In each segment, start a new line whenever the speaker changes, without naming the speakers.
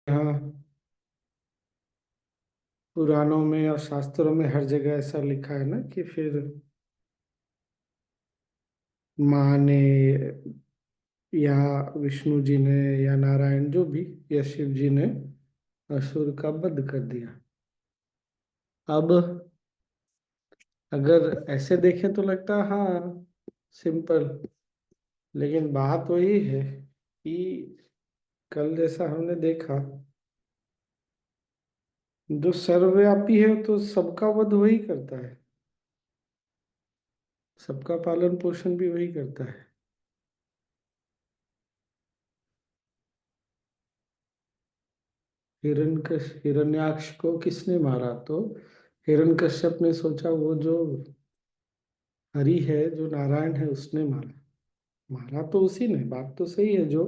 हाँ, पुराणों में और शास्त्रों में हर जगह ऐसा लिखा है ना कि फिर माँ ने या विष्णु जी ने या नारायण जो भी या शिव जी ने असुर का वध कर दिया। अब अगर ऐसे देखें तो लगता है हाँ, सिंपल। लेकिन बात वही है कि कल जैसा हमने देखा, जो सर्वव्यापी है तो सबका वध वही करता है, सबका पालन पोषण भी वही करता है। हिरण्याक्ष को किसने मारा? तो हिरण्यकश्यप ने सोचा वो जो हरि है, जो नारायण है, उसने मारा। मारा तो उसी ने, बात तो सही है जो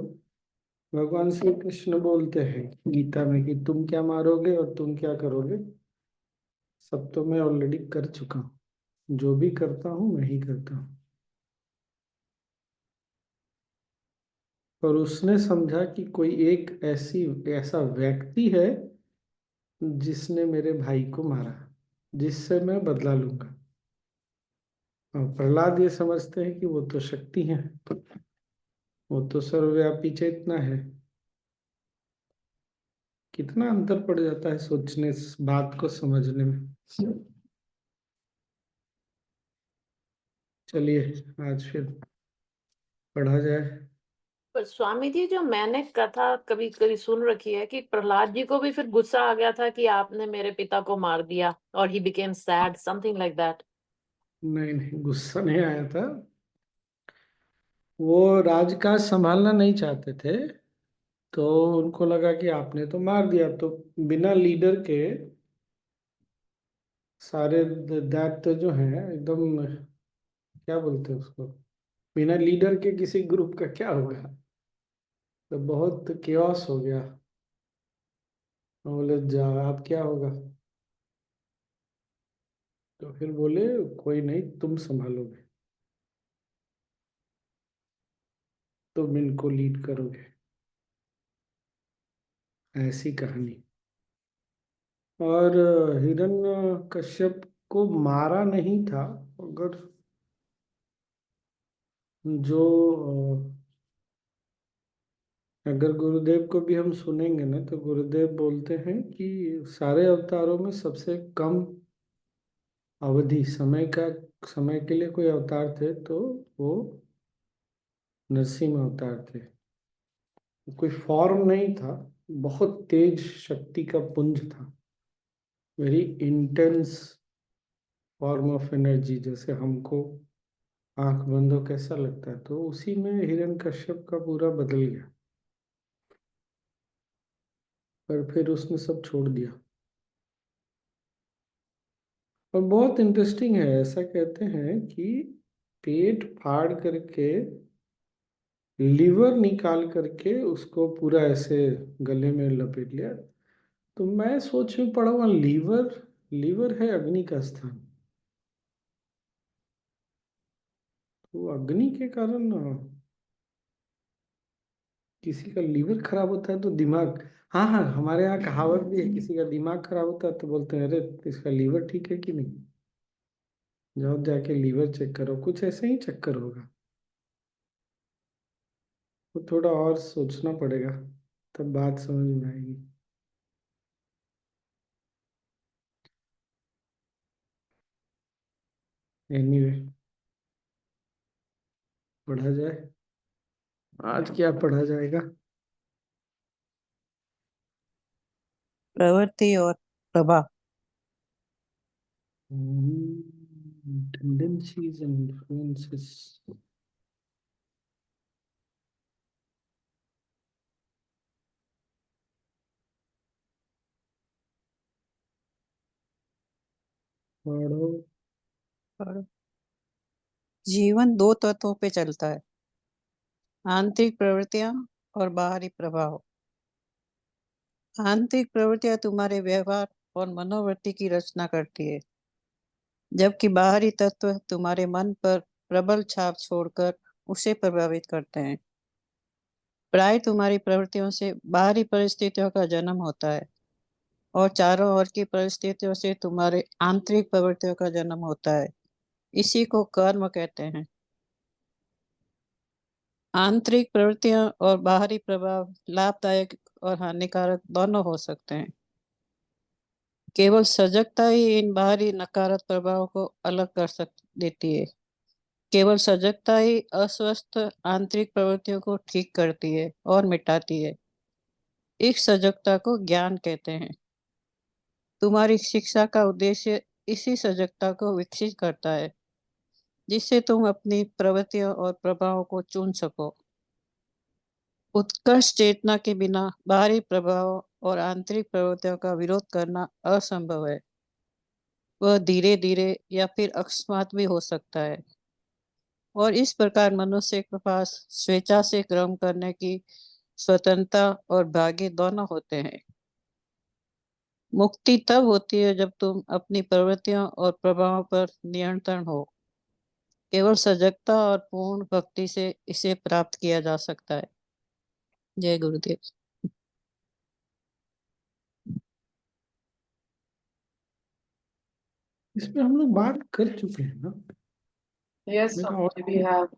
भगवान श्री कृष्ण बोलते हैं गीता में कि तुम क्या मारोगे और तुम क्या करोगे, सब तो मैं ऑलरेडी कर चुका हूँ। जो भी करता हूँ मैं ही करता हूँ। और उसने समझा कि कोई एक ऐसा व्यक्ति है जिसने मेरे भाई को मारा, जिससे मैं बदला लूंगा। और प्रहलाद ये समझते हैं कि वो तो शक्ति है, वो तो सर्वव्यापी चेतना है। कितना अंतर पड़ जाता है सोचने, इस बात को समझने में। चलिए आज फिर पढ़ा जाए।
पर स्वामी जी, जो मैंने कथा कभी कभी सुन रखी है कि प्रहलाद जी को भी फिर गुस्सा आ गया था कि आपने मेरे पिता को मार दिया, और he became sad, something like that.
नहीं नहीं, गुस्सा नहीं आया था। वो राजकाज संभालना नहीं चाहते थे, तो उनको लगा कि आपने तो मार दिया, तो बिना लीडर के सारे दायित्व जो हैं एकदम, क्या बोलते हैं उसको, बिना लीडर के किसी ग्रुप का क्या होगा। तो बहुत केओस हो गया। तो बोले जा अब क्या होगा? तो फिर बोले कोई नहीं, तुम संभालोगे, तुम इनको लीड करोगे। ऐसी कहानी। और हिरण्य कश्यप को मारा नहीं था। अगर जो अगर गुरुदेव को भी हम सुनेंगे ना, तो गुरुदेव बोलते हैं कि सारे अवतारों में सबसे कम अवधि समय के लिए कोई अवतार थे तो वो नरसिंह अवतार थे। कोई फॉर्म नहीं था, बहुत तेज शक्ति का पुंज था। Very intense form of energy, जैसे हमको आंख बंद हो कैसा लगता है, तो उसी में हिरण्यकश्यप का पूरा बदल गया। पर फिर उसने सब छोड़ दिया। और बहुत इंटरेस्टिंग है, ऐसा कहते हैं कि पेट फाड़ करके लीवर निकाल करके उसको पूरा ऐसे गले में लपेट लिया। तो मैं सोच में पड़ा हुआ, लीवर, लीवर है अग्नि का स्थान। तो अग्नि के कारण किसी का लीवर खराब होता है तो दिमाग, हाँ हाँ, हमारे यहाँ कहावत भी है, किसी का दिमाग खराब होता है तो बोलते हैं अरे इसका लीवर ठीक है कि नहीं, जाओ जाके लीवर चेक करो। कुछ ऐसे ही चक्कर होगा। तो थोड़ा और सोचना पड़ेगा, तब बात समझ में आएगी। एनीवे, पढ़ा जाए। आज क्या पढ़ा जाएगा?
प्रवृत्ति और प्रभाव।
Tendencies and influences. पढ़ो।
और जीवन दो तत्वों पे चलता है, आंतरिक प्रवृत्तियां और बाहरी प्रभाव। आंतरिक प्रवृत्तियां तुम्हारे व्यवहार और मनोवृत्ति की रचना करती है, जबकि बाहरी तत्व तुम्हारे मन पर प्रबल छाप छोड़कर उसे प्रभावित करते हैं। प्राय तुम्हारी प्रवृत्तियों से बाहरी परिस्थितियों का जन्म होता है और चारों ओर की परिस्थितियों से तुम्हारे आंतरिक प्रवृत्तियों का जन्म होता है। इसी को कर्म कहते हैं। आंतरिक प्रवृत्तियां और बाहरी प्रभाव लाभदायक और हानिकारक दोनों हो सकते हैं। केवल सजगता ही इन बाहरी नकारात्मक प्रभावों को अलग कर सक देती है। केवल सजगता ही अस्वस्थ आंतरिक प्रवृत्तियों को ठीक करती है और मिटाती है। इस सजगता को ज्ञान कहते हैं। तुम्हारी शिक्षा का उद्देश्य इसी सजगता को विकसित करता है, जिससे तुम अपनी प्रवृत्तियों और प्रभावों को चुन सको। उत्कृष्ट चेतना के बिना बाहरी प्रभाव और आंतरिक प्रवृत्तियों का विरोध करना असंभव है। वह धीरे धीरे या फिर अकस्मात भी हो सकता है, और इस प्रकार मनुष्य के पास स्वेच्छा से कर्म करने की स्वतंत्रता और भाग्य दोनों होते हैं। मुक्ति तब होती है जब तुम अपनी प्रवृत्तियों और प्रभावों पर नियंत्रण हो। केवल सजगता और पूर्ण भक्ति से इसे प्राप्त किया जा सकता है। जय गुरुदेव।
इसमें हम लोग बात कर चुके हैं ना।
Yes,
मेरा
Swamiji, we
ऑल
have.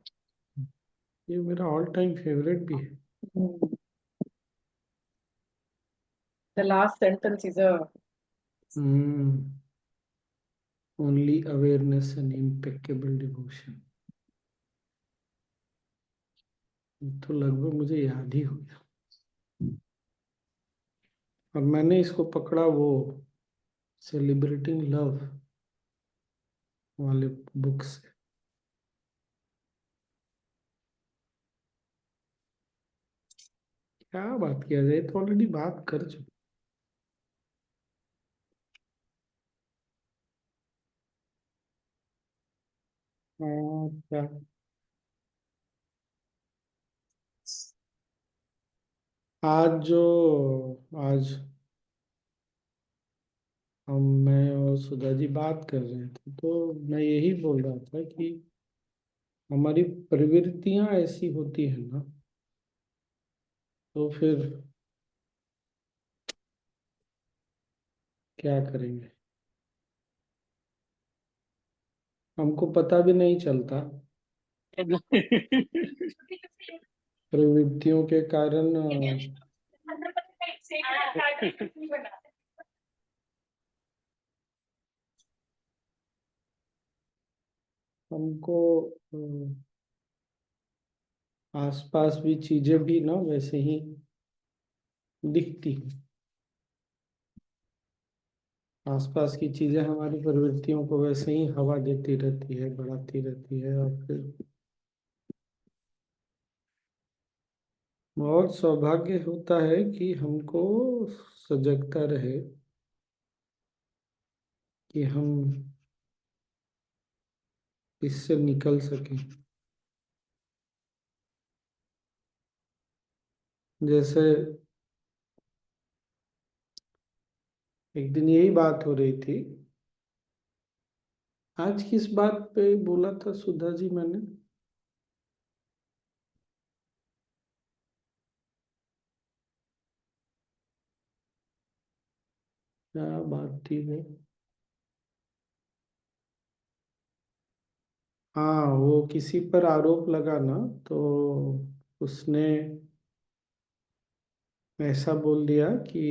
ये मेरा ऑल टाइम फेवरेट भी है।
Hmm. The last sentence is a.
Only awareness and impeccable devotion. तो लगभग मुझे याद ही हो गया, और मैंने इसको पकड़ा वो सेलिब्रेटिंग लव वाले बुक से। क्या बात किया जाए, तो ऑलरेडी बात कर चुके। क्या आज मैं और सुधा जी बात कर रहे थे, तो मैं यही बोल रहा था कि हमारी प्रवृत्तियां ऐसी होती है ना, तो फिर क्या करेंगे, हमको पता भी नहीं चलता। प्रवृत्तियों के कारण हमको आसपास भी चीजें भी ना वैसे ही दिखती हैं। आसपास की चीजें हमारी प्रवृत्तियों को वैसे ही हवा देती रहती है, बढ़ाती रहती है, और फिर बहुत सौभाग्य होता है कि हमको सजगता रहे कि हम इससे निकल सकें। जैसे एक दिन यही बात हो रही थी। आज किस बात पे बोला था सुधा जी मैंने? क्या बात थी वो? हाँ, वो किसी पर आरोप लगा ना, तो उसने ऐसा बोल दिया कि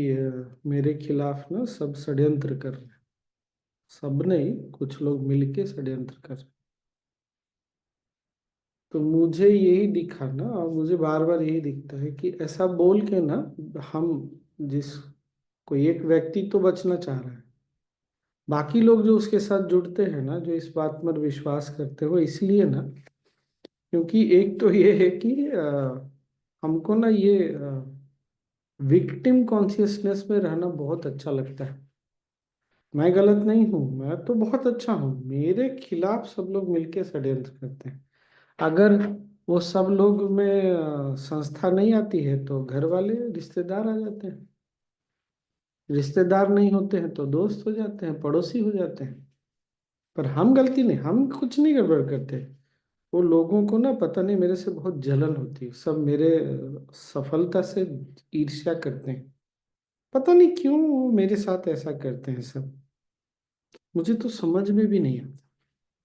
मेरे खिलाफ ना सब षड्यंत्र कर रहे हैं। सब नहीं, कुछ लोग मिलके षड्यंत्र कर रहे हैं। तो मुझे यही दिखा ना, और मुझे बार बार यही दिखता है कि ऐसा बोल के ना, हम जिस कोई एक व्यक्ति तो बचना चाह रहा है, बाकी लोग जो उसके साथ जुड़ते हैं ना, जो इस बात पर विश्वास करते हो, इसलिए ना, क्योंकि एक तो ये है कि हमको ना ये विक्टिम कॉन्शियसनेस में रहना बहुत अच्छा लगता है। मैं गलत नहीं हूँ, मैं तो बहुत अच्छा हूँ, मेरे खिलाफ सब लोग मिलके षड्यंत्र करते हैं। अगर वो सब लोग में संस्था नहीं आती है, तो घर वाले रिश्तेदार आ जाते हैं। रिश्तेदार नहीं होते हैं तो दोस्त हो जाते हैं, पड़ोसी हो जाते हैं। पर हम गलती नहीं, हम कुछ नहीं गड़बड़ करते। वो लोगों को ना पता नहीं मेरे से बहुत जलन होती है, सब मेरे सफलता से ईर्ष्या करते हैं। पता नहीं क्यों वो मेरे साथ ऐसा करते हैं सब, मुझे तो समझ में भी नहीं आता।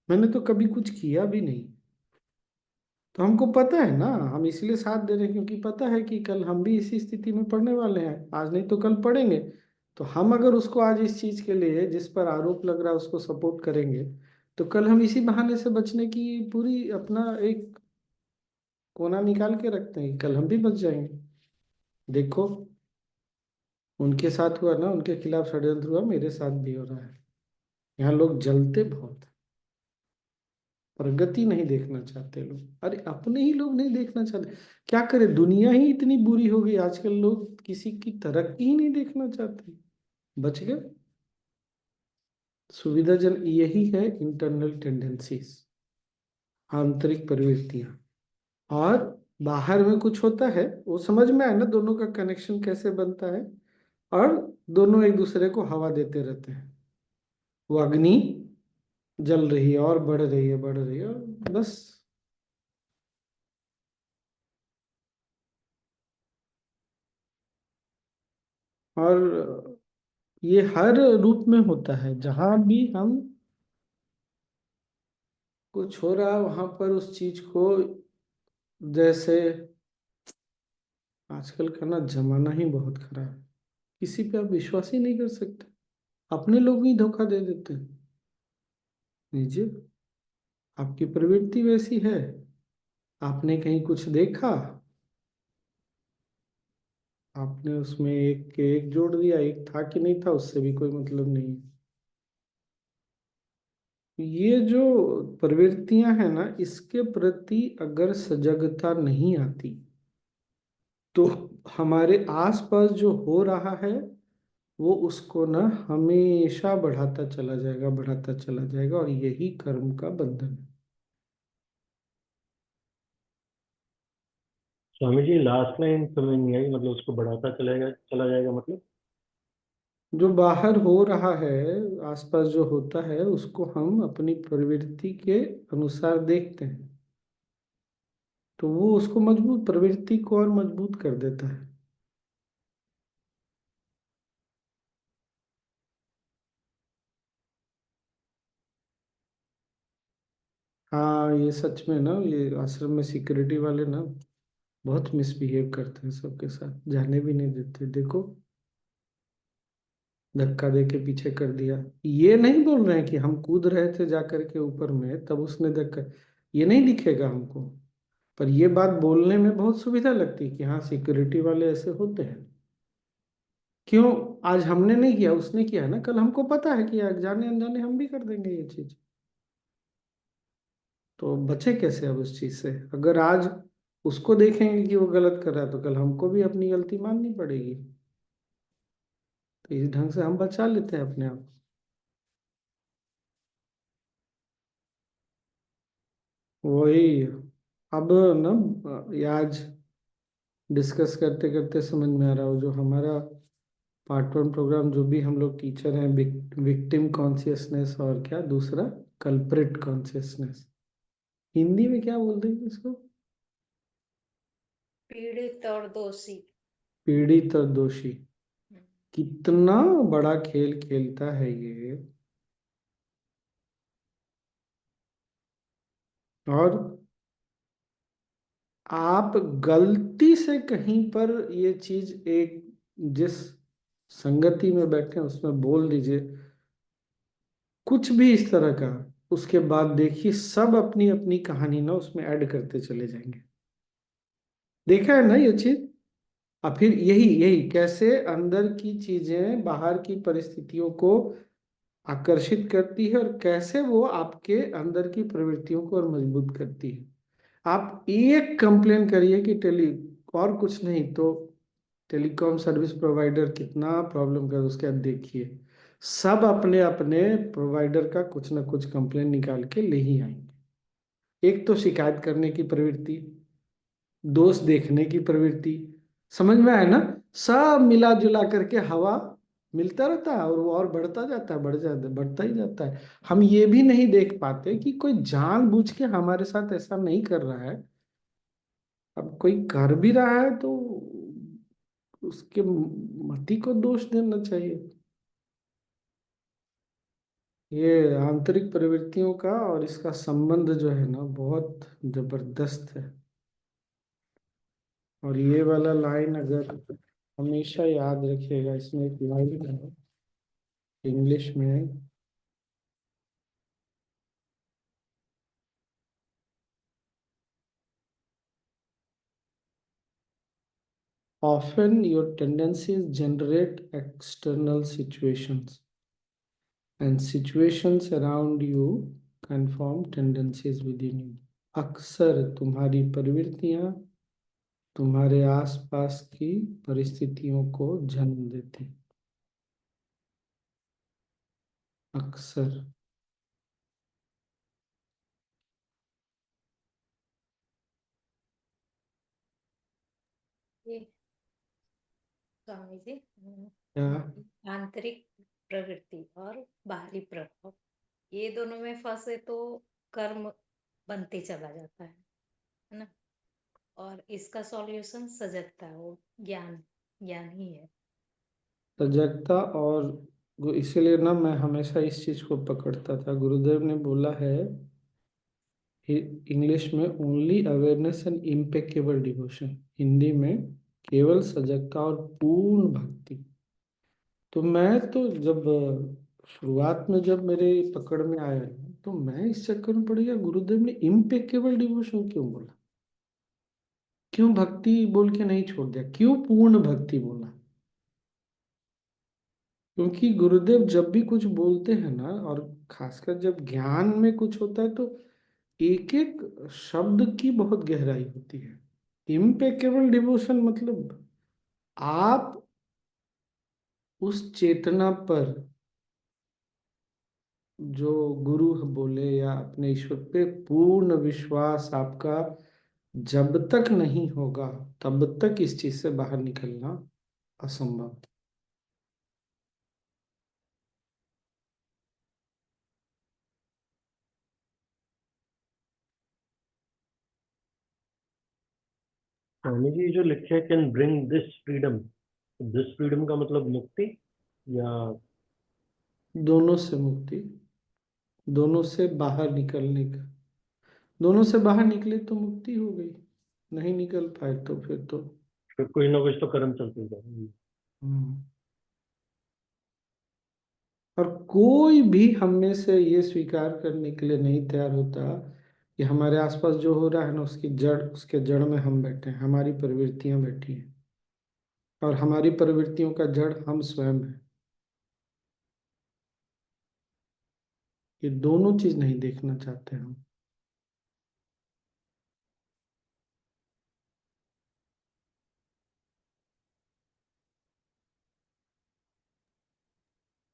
मैंने तो कभी कुछ किया भी नहीं। तो हमको पता है ना, हम इसलिए साथ दे रहे हैं क्योंकि पता है कि कल हम भी इसी स्थिति में पड़ने वाले हैं, आज नहीं तो कल पड़ेंगे। तो हम अगर उसको आज इस चीज के लिए जिस पर आरोप लग रहा है उसको सपोर्ट करेंगे, तो कल हम इसी बहाने से बचने की पूरी अपना एक कोना निकाल के रखते हैं कि कल हम भी बच जाएंगे। देखो, उनके साथ हुआ ना, उनके खिलाफ षड्यंत्र हुआ, मेरे साथ भी हो रहा है। यहाँ लोग जलते बहुत हैं, प्रगति नहीं देखना चाहते लोग। अरे अपने ही लोग नहीं देखना चाहते, क्या करे, दुनिया ही इतनी बुरी हो गई आजकल, लोग किसी की तरक्की ही नहीं देखना चाहते। बच गए। सुविधाजन यही है, इंटरनल टेंडेंसीज, आंतरिक प्रवृत्तियां। और बाहर में कुछ होता है, वो समझ में आए ना दोनों का कनेक्शन कैसे बनता है, और दोनों एक दूसरे को हवा देते रहते हैं। वो अग्नि जल रही है और बढ़ रही है, बढ़ रही है, और बस। और ये हर रूप में होता है, जहां भी हम कुछ हो रहा है वहां पर उस चीज को, जैसे आजकल का ना जमाना ही बहुत खराब है, किसी पे आप विश्वास ही नहीं कर सकते, अपने लोग ही धोखा दे देते हैं। लीजिए, आपकी प्रवृत्ति वैसी है, आपने कहीं कुछ देखा, आपने उसमें एक के एक जोड़ दिया, एक था कि नहीं था उससे भी कोई मतलब नहीं है। ये जो प्रवृत्तियां हैं ना, इसके प्रति अगर सजगता नहीं आती, तो हमारे आसपास जो हो रहा है वो उसको ना हमेशा बढ़ाता चला जाएगा, बढ़ाता चला जाएगा, और यही कर्म का बंधन है।
स्वामी जी लास्ट लाइन समझ नहीं आई, मतलब उसको बढ़ाता चलेगा चला जाएगा मतलब?
जो बाहर हो रहा है, आसपास जो होता है, उसको हम अपनी प्रवृत्ति के अनुसार देखते हैं, तो वो उसको मजबूत, प्रवृत्ति को और मजबूत कर देता है। हाँ, ये सच में ना, ये आश्रम में सिक्योरिटी वाले ना बहुत मिसबिहेव करते हैं सबके साथ, जाने भी नहीं देते। देखो, धक्का दे के पीछे कर दिया। ये नहीं बोल रहे हैं कि हम कूद रहे थे जाकर के ऊपर में, तब उसने धक्का, ये नहीं दिखेगा हमको। पर ये बात बोलने में बहुत सुविधा लगती है कि हाँ, सिक्योरिटी वाले ऐसे होते हैं। क्यों? आज हमने नहीं किया, उसने किया है ना, कल हमको पता है कि जाने अनजाने हम भी कर देंगे ये चीज। तो बचे कैसे अब उस चीज से? अगर आज उसको देखेंगे कि वो गलत कर रहा है, तो कल हमको भी अपनी गलती माननी पड़ेगी। तो इस ढंग से हम बचा लेते हैं अपने आप को। वही, अब ना, ये आज डिस्कस करते करते समझ में आ रहा हो, जो हमारा पार्ट वन प्रोग्राम, जो भी हम लोग टीचर हैं, विक्टिम कॉन्शियसनेस और क्या दूसरा, कल्प्रिट कॉन्शियसनेस, हिंदी में क्या बोलते हैं इसको?
पीड़ित और दोषी।
पीड़ित और दोषी। कितना बड़ा खेल खेलता है ये। और आप गलती से कहीं पर ये चीज एक, जिस संगति में बैठे हैं उसमें बोल दीजिए कुछ भी इस तरह का, उसके बाद देखिए सब अपनी अपनी कहानी ना उसमें ऐड करते चले जाएंगे। देखा है ना ये चीज? और फिर यही यही कैसे अंदर की चीजें बाहर की परिस्थितियों को आकर्षित करती है, और कैसे वो आपके अंदर की प्रवृत्तियों को और मजबूत करती है। आप एक कंप्लेन करिए कि और कुछ नहीं तो टेलीकॉम सर्विस प्रोवाइडर कितना प्रॉब्लम कर, उसके बाद देखिए सब अपने अपने प्रोवाइडर का कुछ ना कुछ कंप्लेन निकाल के ले ही आएंगे। एक तो शिकायत करने की प्रवृत्ति, दोष देखने की प्रवृत्ति, समझ में आए ना, सब मिला जुला करके हवा मिलता रहता है और वो और बढ़ता जाता है, बढ़ता ही जाता है। हम ये भी नहीं देख पाते कि कोई जानबूझ के हमारे साथ ऐसा नहीं कर रहा है। अब कोई कर भी रहा है तो उसके मति को दोष देना चाहिए। ये आंतरिक प्रवृत्तियों का और इसका संबंध जो है ना बहुत जबरदस्त है। और ये वाला लाइन अगर हमेशा याद रखिएगा, इसमें एक लाइन है इंग्लिश में, often your tendencies generate external situations and situations around you conform tendencies within you। अक्सर तुम्हारी प्रवृत्तियां तुम्हारे आसपास की परिस्थितियों को जन्म देती हैं। अक्सर।
ये स्वामी जी,
क्या?
आंतरिक प्रवृत्ति और बाहरी प्रभाव, ये दोनों में फंसे तो कर्म बनते चला जाता है ना। और इसका सॉल्यूशन सजगता है, वो ज्ञान, ज्ञान ही है।
सजगता। और इसीलिए ना मैं हमेशा इस चीज को पकड़ता था। गुरुदेव ने बोला है इंग्लिश में only awareness and impeccable devotion, Hindi में केवल सजगता और पूर्ण भक्ति। तो मैं तो जब शुरुआत में जब मेरे पकड़ में आया तो मैं इस चक्कर में पड़ गया, गुरुदेव ने इम्पेकेबल डिवोशन क्यों बोला, क्यों भक्ति बोल के नहीं छोड़ दिया, क्यों पूर्ण भक्ति बोला। क्योंकि गुरुदेव जब भी कुछ बोलते हैं ना, और खासकर जब ज्ञान में कुछ होता है, तो एक एक शब्द की बहुत गहराई होती है। इम्पेकेबल डिवोशन मतलब आप उस चेतना पर जो गुरु बोले या अपने ईश्वर पे पूर्ण विश्वास आपका जब तक नहीं होगा तब तक इस चीज से बाहर निकलना असंभव।
स्वामी जी जो लिखे हैं कैन ब्रिंग दिस फ्रीडम का मतलब मुक्ति या
दोनों से मुक्ति, दोनों से बाहर निकलने का। दोनों से बाहर निकले तो मुक्ति हो गई, नहीं निकल पाए तो फिर तो
फिर कोई ना कुछ तो कर्म चलते ही जाएगा।
हम्म। और कोई भी हम में से ये स्वीकार करने के लिए नहीं तैयार होता कि हमारे आसपास जो हो रहा है ना, उसकी जड़, उसके जड़ में हम बैठे हैं, हमारी प्रवृत्तियां बैठी हैं। और हमारी प्रवृत्तियों का जड़ हम स्वयं हैं। ये दोनों चीज नहीं देखना चाहते हम।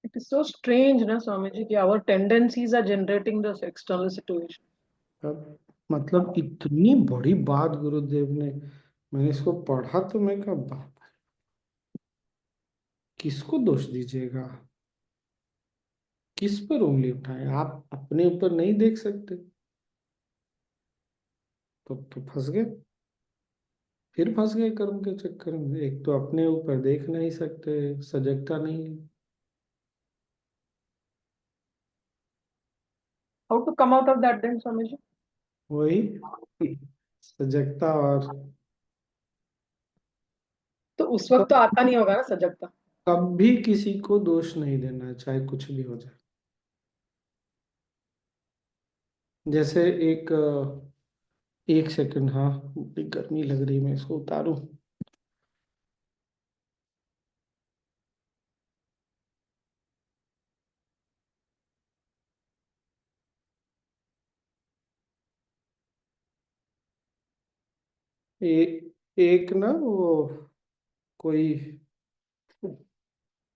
It is so strange, na, Swamiji, कि our tendencies are generating this external situation.
अब मतलब इतनी बड़ी बात गुरुदेव ने, मैंने इसको पढ़ा तो मैं कहा बाप रे, किसको दोष दीजिएगा, किस पर उंगली उठाएं, आप अपने ऊपर नहीं देख सकते तो फंस गए। फिर फंस गए कर्म के चक्कर में। एक तो अपने ऊपर देख नहीं सकते, सजगता नहीं है।
How to come out of that then, Swamiji?
वही सजगता। और
तो उस वक्त तो आता नहीं होगा ना सजगता।
कभी किसी को दोष नहीं देना है, चाहे कुछ भी हो जाए। जैसे एक सेकंड, हाँ बड़ी गर्मी लग रही है, मैं इसको उतारूं। एक ना वो कोई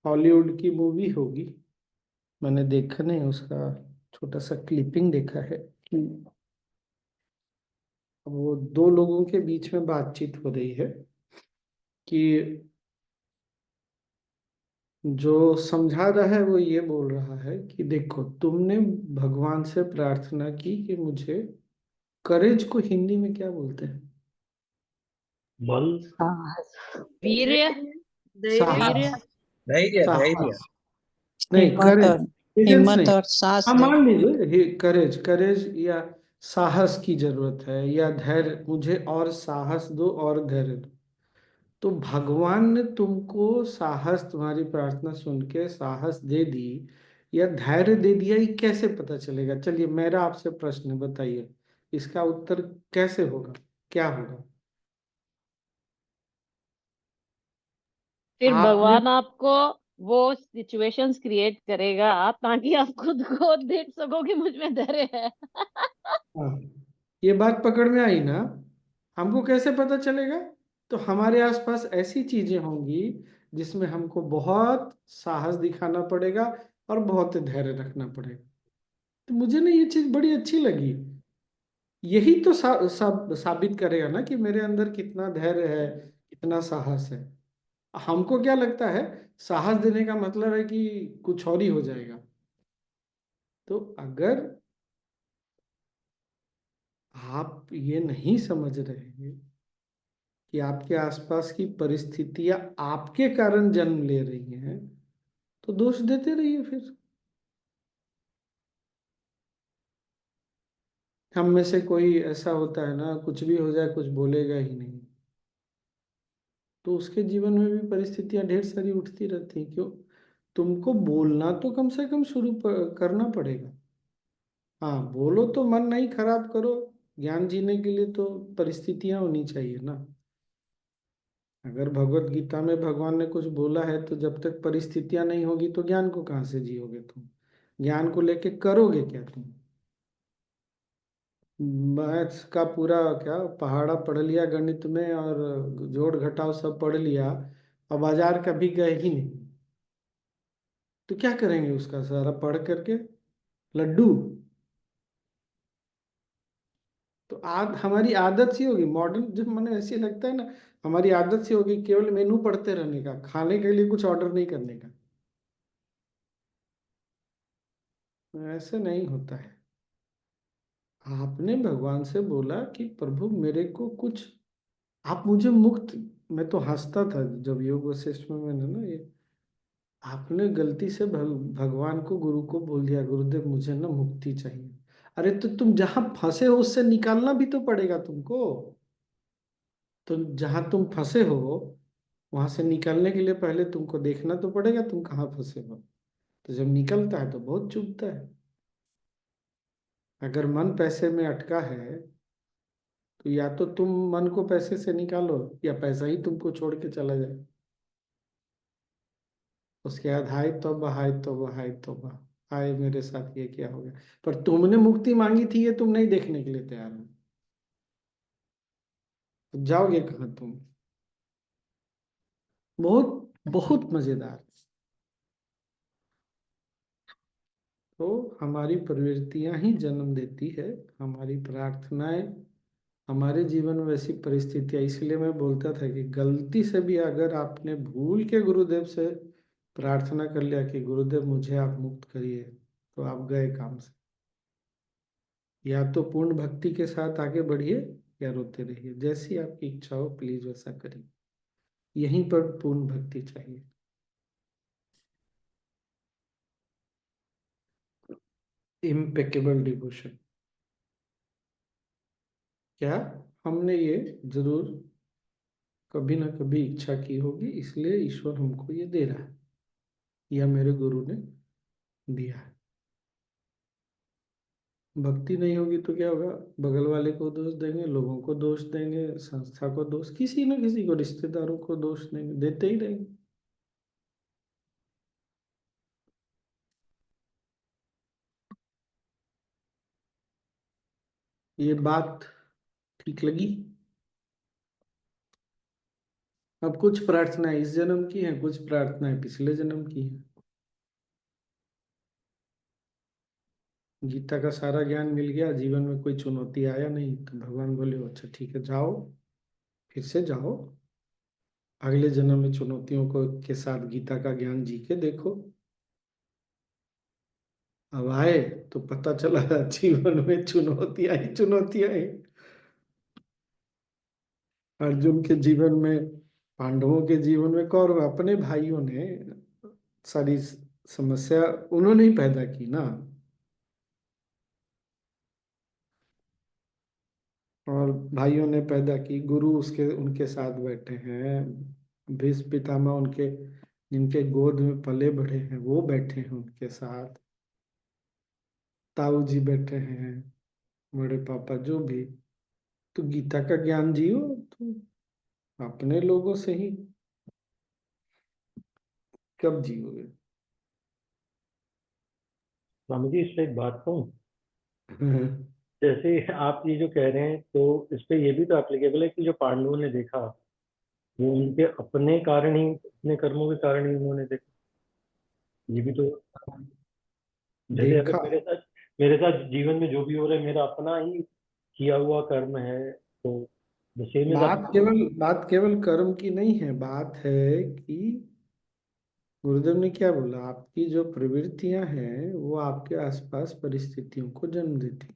हॉलीवुड की मूवी होगी, मैंने देखा नहीं उसका, छोटा सा क्लिपिंग देखा है कि वो दो लोगों के बीच में बातचीत हो रही है कि जो समझा रहा है वो ये बोल रहा है कि देखो, तुमने भगवान से प्रार्थना की कि मुझे, करेज को हिंदी में क्या बोलते हैं?
बल,
वीर्य,
साहस।
धैर्य धैर्य।
साहस नहीं,
हिम्मत
करेज,
और
पेशेंस
हिम्मत
नहीं।
और साहस
हाँ,
दे।
मान लीजिए करेज, करेज या साहस की जरूरत है, या धैर्य, मुझे और साहस दो और धैर्य दो। तो भगवान ने तुमको साहस, तुम्हारी प्रार्थना सुन के साहस दे दी या धैर्य दे दिया, ये कैसे पता चलेगा? चलिए मेरा आपसे प्रश्न है, बताइए इसका उत्तर कैसे होगा, क्या होगा?
फिर
आपने,
भगवान आपको वो सिचुएशंस क्रिएट करेगा ताकि आप खुद को देख सको कि मुझ में धैर्य है।
हाँ, ये बात पकड़ में आई ना? हमको कैसे पता चलेगा? तो हमारे आसपास ऐसी चीजें होंगी जिसमें हमको बहुत साहस दिखाना पड़ेगा और बहुत धैर्य रखना पड़ेगा। तो मुझे ना ये चीज बड़ी अच्छी लगी। यही तो साबित करेगा ना कि मेरे अंदर कितना धैर्य है, कितना साहस है। हमको क्या लगता है, साहस देने का मतलब है कि कुछ और ही हो जाएगा। तो अगर आप ये नहीं समझ रहे हैं कि आपके आसपास की परिस्थितियां आपके कारण जन्म ले रही हैं, तो दोष देते रहिए फिर। हम में से कोई ऐसा होता है ना, कुछ भी हो जाए कुछ बोलेगा ही नहीं, तो उसके जीवन में भी परिस्थितियां ढेर सारी उठती रहती हैं। क्यों? तुमको बोलना तो कम से कम करना पड़ेगा। हाँ, बोलो तो मन नहीं खराब करो। ज्ञान जीने के लिए तो परिस्थितियां होनी चाहिए ना। अगर भगवत गीता में भगवान ने कुछ बोला है, तो जब तक परिस्थितियां नहीं होगी तो ज्ञान को कहाँ से जियोगे तुम? ज्ञान को लेके करोगे क्या तुम? मैथ्स का पूरा क्या पहाड़ा पढ़ लिया गणित में, और जोड़ घटाव सब पढ़ लिया, और बाजार कभी गए ही नहीं, तो क्या करेंगे उसका सारा पढ़ करके? लड्डू? तो हमारी आदत सी होगी मॉडर्न, जब मैंने ऐसे लगता है ना, हमारी आदत सी होगी केवल मेनू पढ़ते रहने का, खाने के लिए कुछ ऑर्डर नहीं करने का। ऐसे नहीं होता है। आपने भगवान से बोला कि प्रभु मेरे को कुछ, आप मुझे मुक्त, मैं तो हंसता था जब योग वशिष्ठ में मैंने ना ये, आपने गलती से भगवान को, गुरु को बोल दिया, गुरुदेव मुझे ना मुक्ति चाहिए। अरे तो तुम जहां फंसे हो उससे निकालना भी तो पड़ेगा तुमको। तो जहां तुम फंसे हो वहां से निकलने के लिए पहले तुमको देखना तो पड़ेगा तुम कहाँ फंसे हो। तो जब निकलता है तो बहुत चुभता है। अगर मन पैसे में अटका है, तो या तो तुम मन को पैसे से निकालो, या पैसा ही तुमको छोड़ के चला जाए। उसके बाद हाय तौबा, हाय तौबा, हाय तौबा, हाय मेरे साथ ये क्या हो गया। पर तुमने मुक्ति मांगी थी, ये तुम नहीं देखने के लिए तैयार हो, तो जाओगे कहाँ तुम? बहुत बहुत मजेदार। तो हमारी प्रवृत्तियां ही जन्म देती है, हमारी प्रार्थनाएं, हमारे जीवन में वैसी परिस्थितियां। इसलिए मैं बोलता था कि गलती से भी अगर आपने भूल के गुरुदेव से प्रार्थना कर लिया कि गुरुदेव मुझे आप मुक्त करिए, तो आप गए काम से। या तो पूर्ण भक्ति के साथ आगे बढ़िए, या रोते रहिए, जैसी आपकी इच्छा हो प्लीज वैसा करिए। यहीं पर पूर्ण भक्ति चाहिए। Impeccable devotion. क्या हमने ये जरूर कभी ना कभी इच्छा की होगी, इसलिए ईश्वर हमको ये दे रहा है, या मेरे गुरु ने दिया है। भक्ति नहीं होगी तो क्या होगा? बगल वाले को दोष देंगे, लोगों को दोष देंगे, संस्था को दोष, किसी न किसी को, रिश्तेदारों को दोष देंगे, देते ही रहेंगे। ये बात ठीक लगी? अब कुछ प्रार्थनाएं इस जन्म की हैं, कुछ प्रार्थनाएं पिछले जन्म की हैं। गीता का सारा ज्ञान मिल गया, जीवन में कोई चुनौती आया नहीं, तो भगवान बोले अच्छा ठीक है, जाओ, फिर से जाओ, अगले जन्म में चुनौतियों को के साथ गीता का ज्ञान जी के देखो। अब आए तो पता चला जीवन में चुनौतियां ही चुनौतियां हैं। अर्जुन के जीवन में, पांडवों के जीवन में, कौरव अपने भाइयों ने सारी समस्या उन्होंने ही पैदा की ना। और भाइयों ने पैदा की, गुरु उसके उनके साथ बैठे हैं, भीष्म पितामह उनके जिनके गोद में पले बढ़े हैं वो बैठे हैं उनके साथ, ताऊ जी बैठे हैं, बड़े पापा जो भी। तो गीता का ज्ञान जियो तो अपने लोगों से ही कब जियोगे?
स्वामी जी, इसमें एक बात कहूँ। जैसे आप ये जो कह रहे हैं, तो इस पे ये भी तो एप्लीकेबल है कि जो पांडवों ने देखा वो उनके अपने कारण ही, अपने कर्मों के कारण ही उन्होंने देखा। ये भी तो, जैसे अगर
देखा।
मेरे साथ जीवन में जो भी हो रहा है मेरा अपना ही किया हुआ कर्म है, तो द सेम इज
बात केवल कर्म की नहीं है, बात है कि गुरुदेव ने क्या बोला, आपकी जो प्रवृत्तियां हैं वो आपके आसपास परिस्थितियों को जन्म देती,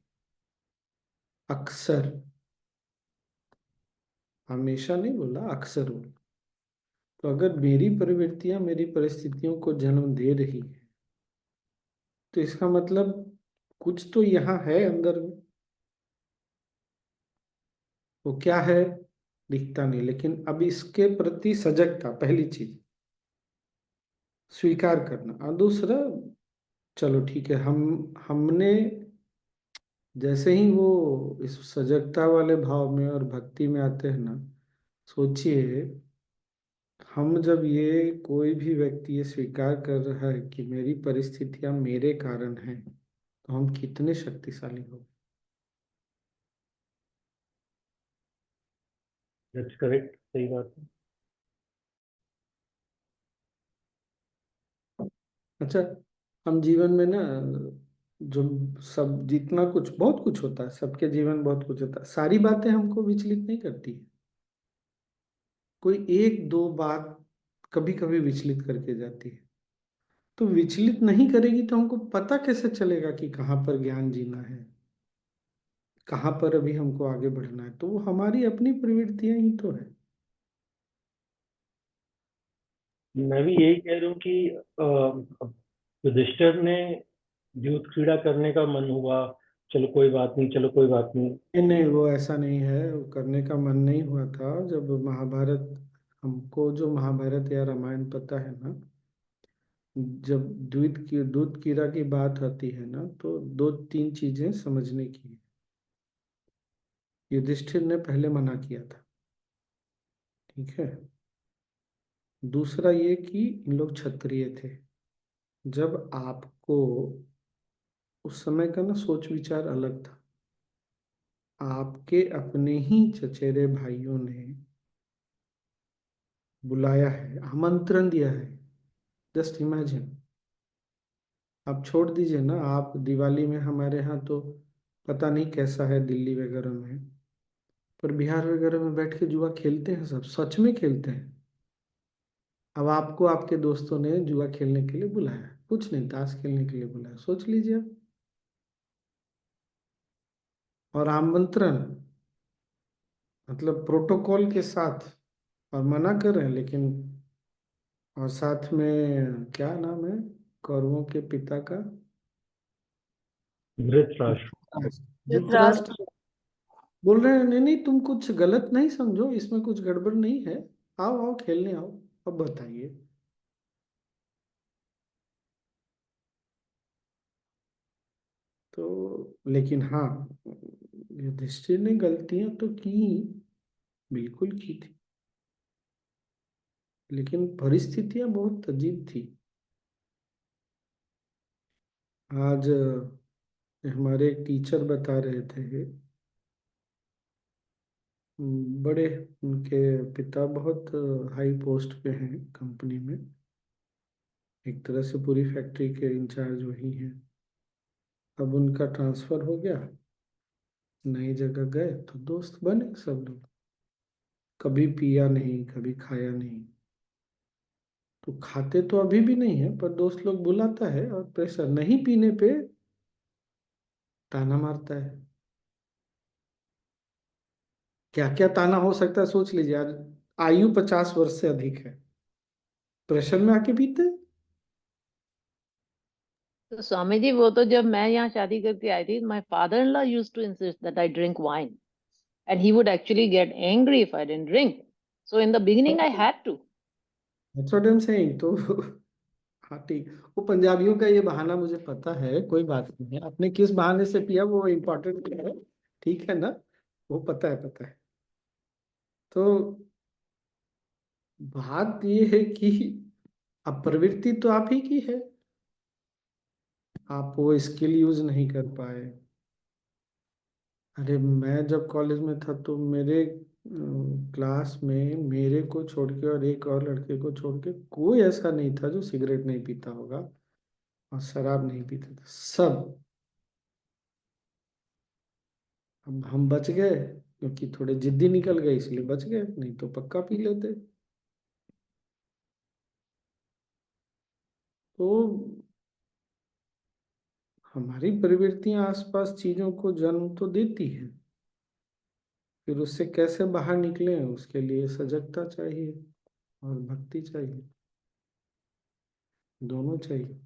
अक्सर, हमेशा नहीं बोला, अक्सर बोला। तो अगर मेरी प्रवृत्तियां मेरी परिस्थितियों को जन्म दे रही है तो इसका मतलब कुछ तो यहाँ है अंदर में। वो क्या है दिखता नहीं, लेकिन अब इसके प्रति सजगता, पहली चीज स्वीकार करना, और दूसरा चलो ठीक है, हमने जैसे ही वो इस सजगता वाले भाव में और भक्ति में आते हैं ना, सोचिए हम जब ये कोई भी व्यक्ति ये स्वीकार कर रहा है कि मेरी परिस्थितियां मेरे कारण हैं, तो हम कितने शक्तिशाली हो।
दैट्स करेक्ट, सही बात है।
अच्छा, हम जीवन में ना, जो सब जितना कुछ बहुत कुछ होता है, सबके जीवन में बहुत कुछ होता है, सारी बातें हमको विचलित नहीं करती है। कोई एक दो बात कभी कभी विचलित करके जाती है। तो विचलित नहीं करेगी तो हमको पता कैसे चलेगा कि कहाँ पर ज्ञान जीना है, कहाँ पर अभी हमको आगे बढ़ना है? तो वो हमारी अपनी प्रवृत्तियां ही तो है।
मैं भी यही कह रहा हूँ कि अब युधिष्ठिर ने युद्ध क्रीड़ा करने का मन हुआ, चलो कोई बात नहीं, चलो कोई बात नहीं।
नहीं नहीं, वो ऐसा नहीं है, वो करने का मन नहीं हुआ था। जब महाभारत, हमको जो महाभारत या रामायण पता है ना, जब दूध कीड़ा की बात आती है ना, तो दो तीन चीजें समझने की है। युधिष्ठिर ने पहले मना किया था, ठीक है। दूसरा ये कि इन लोग क्षत्रिय थे। जब आपको उस समय का ना सोच विचार अलग था, आपके अपने ही चचेरे भाइयों ने बुलाया है, आमंत्रण दिया है। Just imagine. आप छोड़ दीजिए ना, आप दिवाली में हमारे यहाँ तो पता नहीं कैसा है दिल्ली वगैरह में, पर बिहार वगैरह में बैठ के जुआ खेलते हैं, सब सच में खेलते हैं। अब आपको आपके दोस्तों ने जुआ खेलने के लिए बुलाया, कुछ नहीं, ताश खेलने के लिए बुलाया, सोच लीजिए आप। और आमंत्रण मतलब प्रोटोकॉल के साथ, और मना कर रहे हैं, लेकिन और साथ में क्या नाम है कौरवों के पिता का?
धृतराष्ट्र।
धृतराष्ट्र। बोल रहे हैं नहीं नहीं, तुम कुछ गलत नहीं समझो, इसमें कुछ गड़बड़ नहीं है, आओ आओ खेलने आओ। अब बताइए। तो लेकिन हाँ, युधिष्ठिर ने गलतियां तो की, बिल्कुल की थी, लेकिन परिस्थितियां बहुत अजीब थी। आज हमारे एक टीचर बता रहे थे, बड़े, उनके पिता बहुत हाई पोस्ट पे हैं कंपनी में, एक तरह से पूरी फैक्ट्री के इंचार्ज वही हैं। अब उनका ट्रांसफर हो गया, नई जगह गए तो दोस्त बने सब लोग, कभी पिया नहीं, कभी खाया नहीं। तो खाते तो अभी भी नहीं है, पर दोस्त लोग बुलाता है और प्रेशर नहीं पीने पे ताना मारता है। क्या क्या ताना हो सकता है सोच लीजिए यार। आयु 50 वर्ष से अधिक है, प्रेशर में आके पीते हैं।
तो स्वामी जी, वो तो जब मैं यहाँ शादी करके आई थी, my father in law used to insist that I drink wine, and he would actually get angry if I didn't drink. So in the beginning I had to.
That's what I'm saying। तो हाँ ठीक। वो पंजाबियों का ये बहाना मुझे पता है, कोई बात नहीं है। आपने किस बहाने से पिया वो इम्पोर्टेंट है, ठीक है ना? वो पता है, पता है। तो बात ये है कि अब प्रवृत्ति तो आप ही की है, आप वो स्किल यूज नहीं कर पाए। अरे मैं जब कॉलेज में था तो मेरे क्लास में मेरे को छोड़ के और एक और लड़के को छोड़ के कोई ऐसा नहीं था जो सिगरेट नहीं पीता होगा और शराब नहीं पीता था, सब। अब हम बच गए क्योंकि थोड़े जिद्दी निकल गए, इसलिए बच गए, नहीं तो पक्का पी लेते। तो हमारी प्रवृत्तियां आसपास चीजों को जन्म तो देती हैं, फिर उससे कैसे बाहर निकले उसके लिए सजगता चाहिए और भक्ति चाहिए, दोनों चाहिए।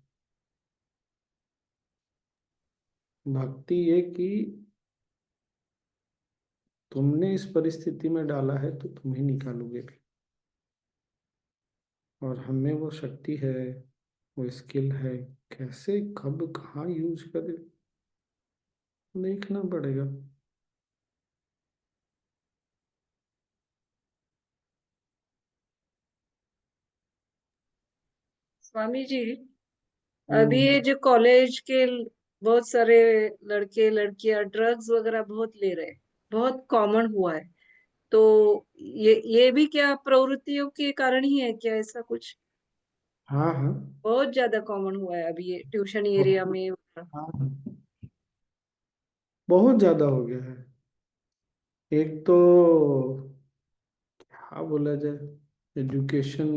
भक्ति ये कि तुमने इस परिस्थिति में डाला है तो तुम ही निकालोगे भी, और हमें वो शक्ति है, वो स्किल है, कैसे कब कहाँ यूज करें देखना पड़ेगा।
स्वामी जी, अभी ये जो कॉलेज के बहुत सारे लड़के लड़कियां ड्रग्स वगैरह बहुत ले रहे हैं, बहुत कॉमन हुआ है। तो ये भी क्या प्रवृत्तियों के कारण ही है क्या, ऐसा कुछ?
हाँ हाँ।
बहुत ज्यादा कॉमन हुआ है अभी ये ट्यूशन एरिया
बहुत।
में।
हाँ, बहुत ज्यादा हो गया है। एक तो क्या बोला जाए, एजुकेशन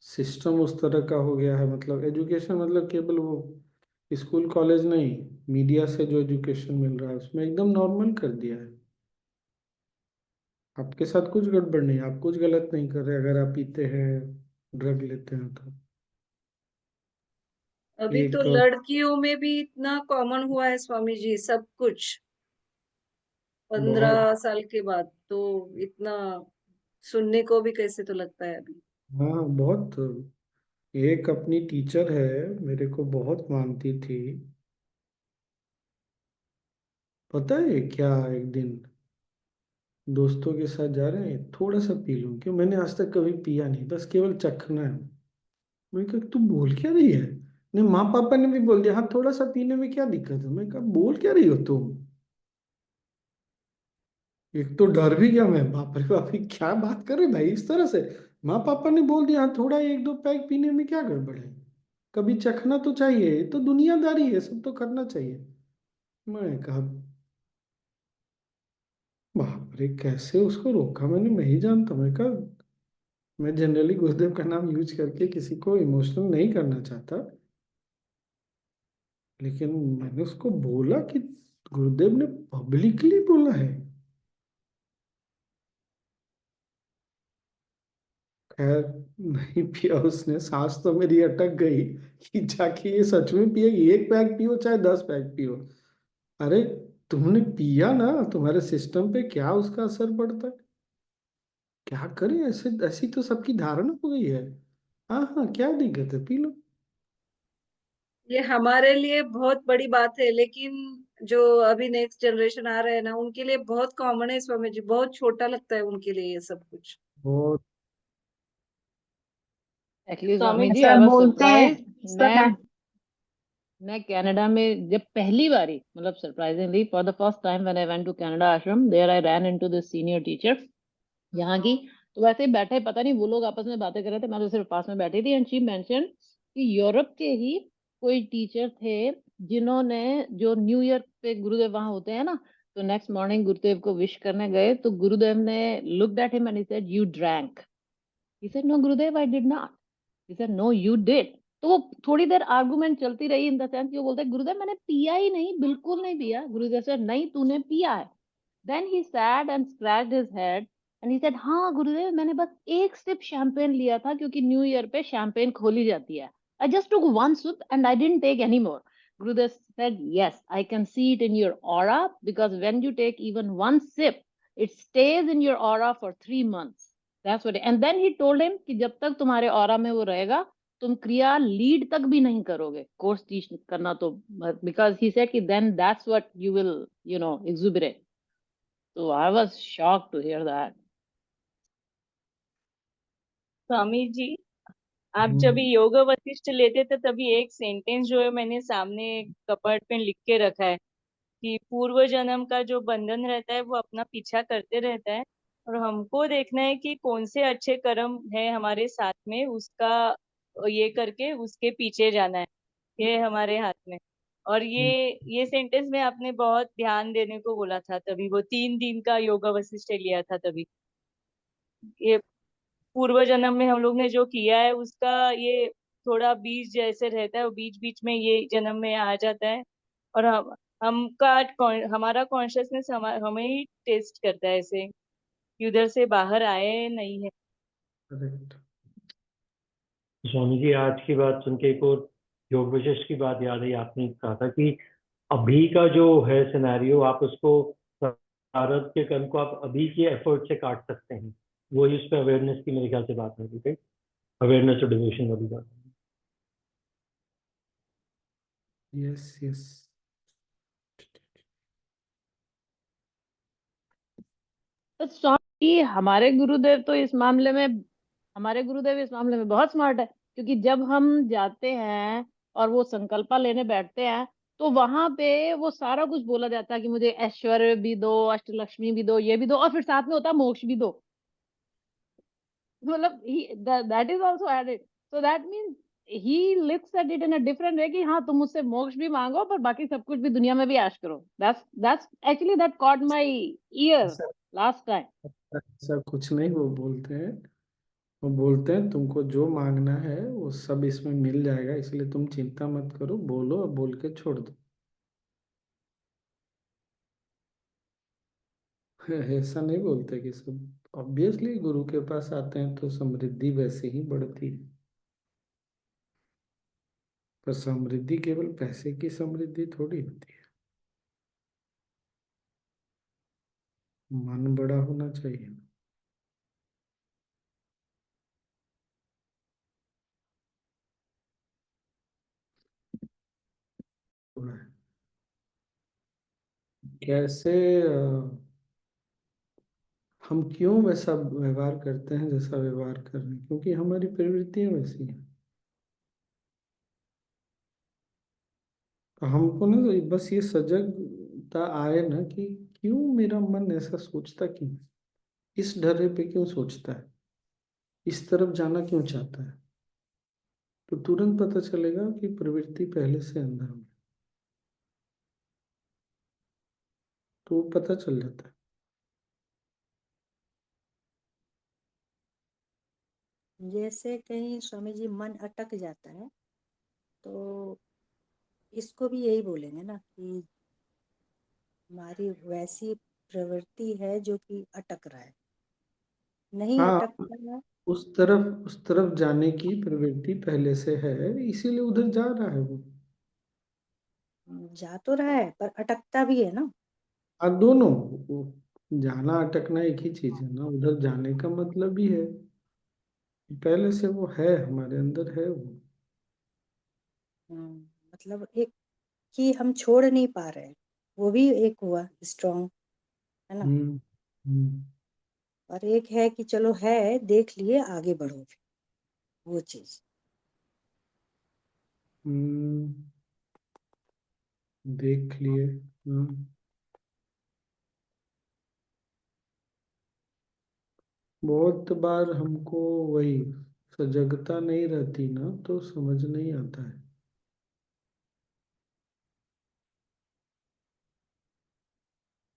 सिस्टम उस तरह का हो गया है। मतलब एजुकेशन मतलब केवल वो स्कूल कॉलेज नहीं, मीडिया से जो एजुकेशन मिल रहा है उसमें एकदम नॉर्मल कर दिया है। आपके साथ कुछ गड़बड़ नहीं, आप कुछ गलत नहीं कर रहे अगर आप पीते हैं, ड्रग लेते हैं तो।
अभी तो
एक
लड़कियों में भी इतना कॉमन हुआ है स्वामी जी, सब कुछ
बहुत।
15 साल के बाद तो इतना सुनने को भी कैसे तो लगता है अभी।
हाँ बहुत। एक अपनी टीचर है, मेरे को बहुत मानती थी। पता है क्या, एक दिन दोस्तों के साथ जा रहे हैं, थोड़ा सा पी लूं, क्यों मैंने आज तक कभी पिया नहीं, बस केवल चखना है। मैं कहा तू बोल क्या रही है? नहीं, माँ पापा ने भी बोल दिया हाँ थोड़ा सा पीने में क्या दिक्कत है। मैं कहा बोल क्या रही हो तुम? एक तो डर भी गया मैं, बाप रे बाप, ये क्या बात कर रहे भाई इस तरह से। माँ पापा ने बोल दिया हाँ थोड़ा एक दो पैक पीने में क्या गड़बड़ है, कभी चखना तो चाहिए, ये तो दुनियादारी है, सब तो करना चाहिए। मैं कहा बाप रे, कैसे उसको रोका मैंने, मैं ही जानता। मैं कहा मैं जनरली गुरुदेव का नाम यूज करके किसी को इमोशनल नहीं करना चाहता, लेकिन मैंने उसको बोला कि गुरुदेव ने पब्लिकली बोला है। खैर नहीं पिया उसने, सांस तो मेरी अटक गई कि जाके ये सच में पिएगी, एक पैक पियो चाहे 10 पैक पियो। अरे तुमने पिया ना, तुम्हारे सिस्टम पे क्या उसका असर पड़ता है, क्या करें, ऐसे ऐसी तो सबकी धारणा हो गई है। हाँ हाँ, क्या दिक्कत है, पी लो।
ये हमारे लिए बहुत बड़ी बात है, लेकिन जो अभी नेक्स्ट जनरेशन आ रहे हैं ना, उनके लिए बहुत कॉमन है स्वामी जी, बहुत छोटा लगता है उनके लिए ये सब कुछ।
बहुत।
Actually
Swami
Swami
ji
ji, I
sir
was
बोलते हैं
सरप्राइज्ड।
सर मैं
मैं कनाडा में जब पहली बारी, मतलब surprisingly for the first time when I went to Canada ashram, there I ran into the senior teacher यहाँ की। तो वैसे ही बैठे, पता नहीं वो लोग आपस में बातें कर रहे थे, मैं तो सिर्फ पास में बैठी थी, एंड शी मेंशन कि यूरोप के ही कोई टीचर थे जिन्होंने, जो न्यू ईयर पे गुरुदेव वहां होते हैं ना, तो नेक्स्ट मॉर्निंग गुरुदेव को विश करने गए तो गुरुदेव ने looked at him and he said you drank. He said no Gurudev I did not. He said no you did. तो वो थोड़ी देर आर्गुमेंट चलती रही इन द सेंस कि वो बोलते गुरुदेव मैंने पिया ही नहीं, बिल्कुल नहीं पिया. गुरुदेव से नहीं तूने पिया है. Then he said and scratched his head and he said हाँ गुरुदेव मैंने बस एक सिप शैंपेन लिया था क्योंकि न्यू ईयर पे शैंपेन खोली जाती है. I just took one sip and I didn't take any more. Gurudev said, yes, I can see it in your aura because when you take even one sip, it stays in your aura for 3 months. That's what. And then he told him कि जब तक तुम्हारे aura में वो रहेगा तुम क्रिया lead तक भी नहीं करोगे कोर्स टीच करना तो. बिकॉज ही सेड कि then that's what you will exuberate. So I was shocked to hear that.
Swami ji, आप जब
हम्म,
योग वशिष्ठ लेते थे तभी एक सेंटेंस जो है मैंने सामने कपबोर्ड पे लिख के रखा है कि पूर्व जन्म का जो बंधन रहता है वो अपना पीछा करते रहता है और हमको देखना है कि कौन से अच्छे कर्म है हमारे साथ में, उसका ये करके उसके पीछे जाना है, ये हमारे हाथ में. और ये सेंटेंस में आपने बहुत ध्यान देने को बोला था, तभी वो 3 दिन का योग वशिष्ठ लिया था तभी. ये पूर्व जन्म में हम लोग ने जो किया है उसका ये थोड़ा बीज जैसे रहता है, वो बीच बीच में ये जन्म में आ जाता है और हमारा कॉन्शियसनेस हमें ही टेस्ट करता है ऐसे कि उधर से बाहर आए नहीं है.
करेक्ट.
स्वामी जी, आज की बात सुन के एक और योग वशिष्ठ की बात याद आई. आपने कहा था कि अभी का जो है सिनेरियो, आप उसको भारत के कर्म को आप अभी के एफर्ट से काट सकते हैं. वही उस पर अवेयरनेस की मेरे ख्याल से बात होगी, राइट? अवेयरनेस और डिवोशन वाली बात.
Yes yes.
तो स्वामी हमारे गुरुदेव इस मामले में बहुत स्मार्ट है. क्योंकि जब हम जाते हैं और वो संकल्पा लेने बैठते हैं तो वहां पे वो सारा कुछ बोला जाता है कि मुझे ऐश्वर्य भी दो, अष्टलक्ष्मी भी दो, ये भी दो, और फिर साथ में होता है मोक्ष भी दो. मतलब that is also added. So that means he looks at it in a different way कि हाँ तुम मुझसे मोक्ष भी मांगो पर बाकी सब कुछ भी दुनिया में भी ऐश करो. That's actually that cot my year
ऐसा
लास्ट टाइम.
ऐसा कुछ नहीं वो बोलते हैं. वो बोलते हैं तुमको जो मांगना है वो सब इसमें मिल जाएगा, इसलिए तुम चिंता मत करो, बोलो और बोल के छोड़ दो. ऐसा नहीं बोलते कि सब. ऑब्वियसली गुरु के पास आते हैं तो समृद्धि वैसे ही बढ़ती है. पर समृद्धि केवल पैसे की समृद्धि थोड़ी होती है. मन बड़ा होना चाहिए. कैसे हम क्यों वैसा व्यवहार करते हैं जैसा व्यवहार कर रहे हैं? क्योंकि हमारी प्रवृत्तियां वैसी हैं. तो हमको ना तो बस ये सजगता आए ना कि क्यों मेरा मन ऐसा सोचता, क्यों इस ढर्रे पे क्यों सोचता है, इस तरफ जाना क्यों चाहता है. तो तुरंत पता चलेगा कि प्रवृत्ति पहले से अंदर में. तो वो पता चल जाता है.
जैसे कहीं स्वामी जी मन अटक जाता है तो इसको भी यही बोलेंगे ना कि हमारी वैसी प्रवृत्ति है जो कि अटक रहा है, नहीं
हाँ,
अटकता है.
उस तरफ जाने की प्रवृत्ति पहले से है, इसीलिए उधर जा रहा है वो.
जा तो रहा है पर अटकता भी है ना.
और दोनों, वो जाना अटकना एक ही चीज है ना. उधर जाने का मतलब ही है कि पहले से वो है, हमारे अंदर है वो.
मतलब एक कि हम छोड़ नहीं पा रहे हैं, वो भी एक हुआ स्ट्रॉन्ग, है ना.
हम्म. हम्म.
और एक है कि चलो है देख लिए आगे बढ़ो, वो चीज.
हम्म, देख लिए. हम्म. बहुत बार हमको वही सजगता नहीं रहती ना तो समझ नहीं आता है.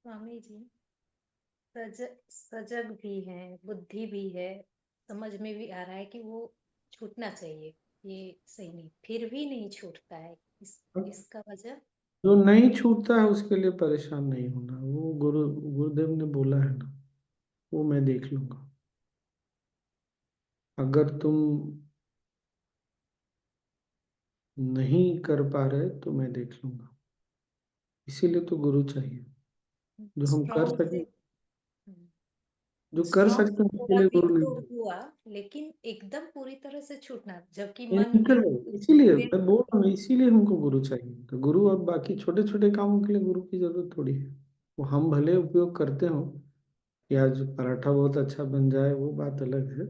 स्वामी जी, सजग भी है, बुद्धि भी है, समझ में भी आ रहा है कि वो छूटना चाहिए, ये सही नहीं, फिर भी नहीं छूटता है। इसका वजह।
जो नहीं छूटता है उसके लिए परेशान नहीं होना, वो गुरुदेव ने बोला है ना, वो मैं देख लूंगा। अगर तुम नहीं कर पा रहे तो मैं देख लूंगा। इसीलिए तो गुरु चाहिए, जो हम कर
स्ट्रॉन्ग
सकें,
से
जो कर
स्ट्रॉन्ग
सकते
से
हैं उसके
थोड़ा
लिए
फील
गुरु नहीं
तो
चाहिए।
हुआ, लेकिन एकदम पूरी तरह से छूटना, जबकि
ये
मन
निकल
बिल्कुल
गए, इसीलिए
फिर।
मैं बोल रहा हूँ, इसीलिए हमको गुरु चाहिए। तो गुरु, और बाकी छोटे छोटे कामों के लिए गुरु की जरूरत थोड़ी है। वो हम भले उपयोग करते हो कि आज पराठा बहुत अच्छा बन जाए, वो बात अलग है,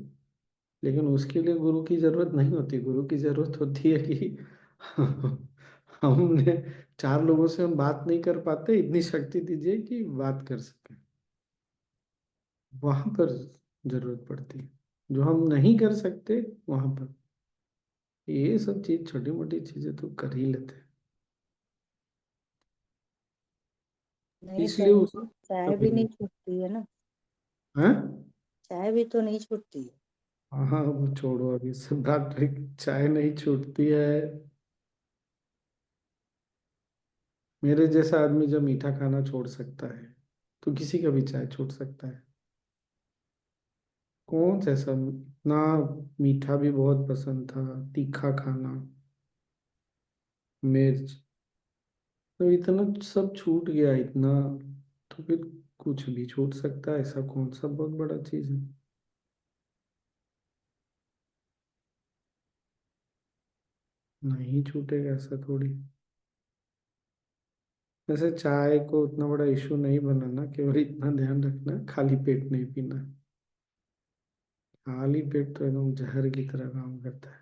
लेकिन उसके लिए गुरु की जरूरत नहीं होती। गुरु की जरूरत होती है कि हमने चार लोगों से हम बात नहीं कर पाते, इतनी शक्ति दीजिए कि बात कर सके, वहां पर जरूरत पड़ती है। जो हम नहीं कर सकते वहां पर, ये सब चीज, छोटी मोटी चीजें तो कर ही लेते हैं।
नहीं
इसलिए
स्वामी
उस
जी, चाय
कभी
भी
नहीं
नहीं छूटती है ना।
है।
चाय भी तो नहीं छूटती है।
हाँ, वो छोड़ो अभी सब बात। चाय नहीं छूटती है। मेरे जैसा आदमी जब मीठा खाना छोड़ सकता है, तो किसी का भी चाय छूट सकता है। कौन सा ऐसा इतना मीठा भी बहुत पसंद था, तीखा खाना, मिर्च, तो इतना सब छूट गया इतना, तो फिर कुछ भी छूट सकता है। ऐसा कौन सा बहुत बड़ा चीज है? नहीं छूटेगा ऐसा थोड़ी। वैसे चाय को उतना बड़ा इशू नहीं बनाना, केवल इतना ध्यान रखना खाली पेट नहीं पीना। खाली पेट तो एकदम जहर की तरह काम करता है।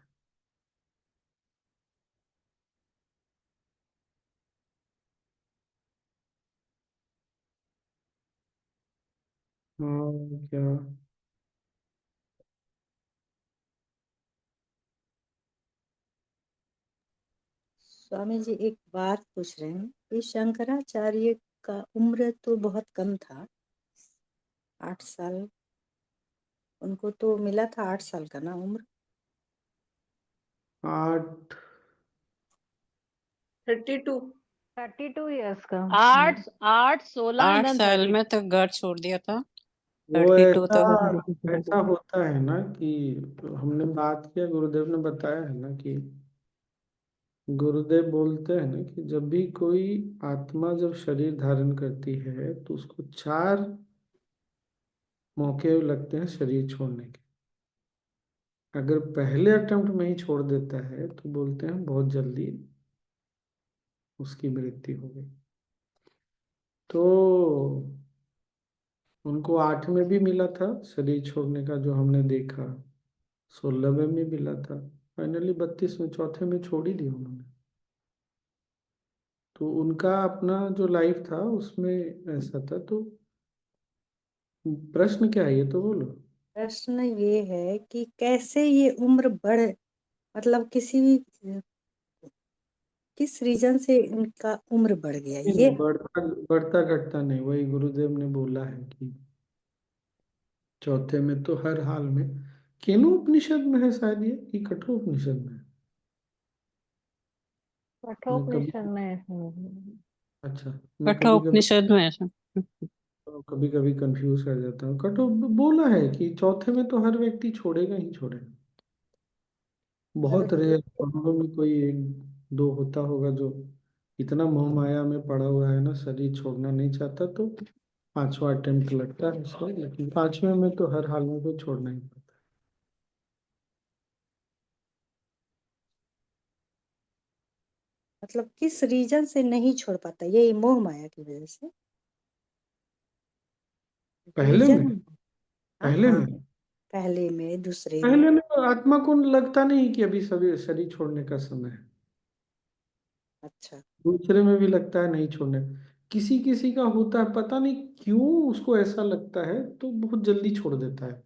और क्या?
स्वामी जी एक बात पूछ रहे हैं कि शंकराचार्य का उम्र तो बहुत कम था, 8 साल। उनको तो मिला था 8 साल का ना उम्र।
8।
32।
32 years का।
आठ, 8, 16 एंड
8
देन
साल
30।
में तो घर छोड़ दिया था।
वो
32
ऐसा
तक।
ऐसा होता है ना कि हमने बात किया, गुरुदेव ने बताया है ना कि गुरुदेव बोलते हैं ना कि जब भी कोई आत्मा जब शरीर धारण करती है तो उसको 4 मौके लगते हैं शरीर छोड़ने के। अगर पहले अटेम्प्ट में ही छोड़ देता है तो बोलते हैं बहुत जल्दी उसकी मृत्यु हो गई। तो उनको 8 में भी मिला था शरीर छोड़ने का, जो हमने देखा, 16 में भी मिला था, फाइनली 32 में, चौथे में छोड़ ही दिया उन्होंने। तो उनका अपना जो लाइफ था उसमें ऐसा था। तो प्रश्न क्या है ये तो बोलो।
प्रश्न ये है कि कैसे ये उम्र बढ़, मतलब किस रीजन से इनका उम्र बढ़ गया
नहीं
ये।
नहीं, बढ़ता बढ़ता घटता नहीं, वही गुरुदेव ने बोला है कि चौथे में तो हर हाल में। केनो उपनिषद में है शायद ये, कि कठोपनिषद में है? मैं कभी
कठोपनिषद में
अच्छा, मैं कभी कभी
कठोपनिषद में ऐसा।
कभी कभी कंफ्यूज कर जाता हूँ। कठोप बोला है कि चौथे में तो हर व्यक्ति छोड़ेगा ही छोड़ेगा।
पर
बहुत रेयर, करोड़ों में कोई एक दो होता होगा जो इतना मोह माया में पड़ा हुआ है ना, शरीर छोड़ना नहीं चाहता, तो 5वां अटेम्प्ट लगता है उसको। लेकिन 5वें में तो हर हाल में तो छोड़ना ही पड़ता
मतलब किस रीजन से नहीं छोड़ पाता, यही मोह माया की वजह से
है। पहले में,
रीजन। हाँ
पहले
हाँ,
में
पहले में दूसरे में।
पहले में तो आत्मा को लगता नहीं कि अभी सभी शरीर छोड़ने का समय है।
अच्छा।
दूसरे में भी लगता है नहीं छोड़ने। किसी किसी का होता है, पता नहीं क्यों उसको ऐसा लगता है, तो बहुत जल्दी छोड़ देता है।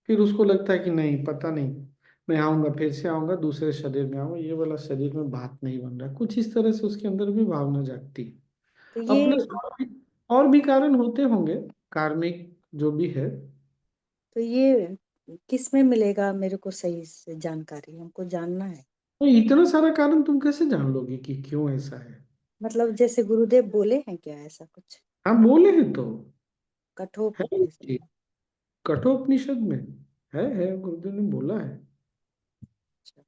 फिर उसको लगता है कि नहीं, पता नहीं, मैं आऊंगा, फिर से आऊंगा, दूसरे शरीर में आऊंगा, ये वाला शरीर में बात नहीं बन रहा, कुछ इस तरह से उसके अंदर भी भावना जागती है।
तो
अपने
ये
स्वामी और भी कारण होते होंगे, कार्मिक जो भी है।
तो ये किस में मिलेगा मेरे को सही से जानकारी, हमको जानना है।
तो इतना सारा कारण तुम कैसे जान लोगे कि क्यों ऐसा है?
मतलब जैसे गुरुदेव बोले हैं क्या ऐसा कुछ
हाँ, बोले हैं तो। है
कठोपनिषद
ये
में?
कठोपनिषद में है, गुरुदेव ने बोला है।
अच्छा।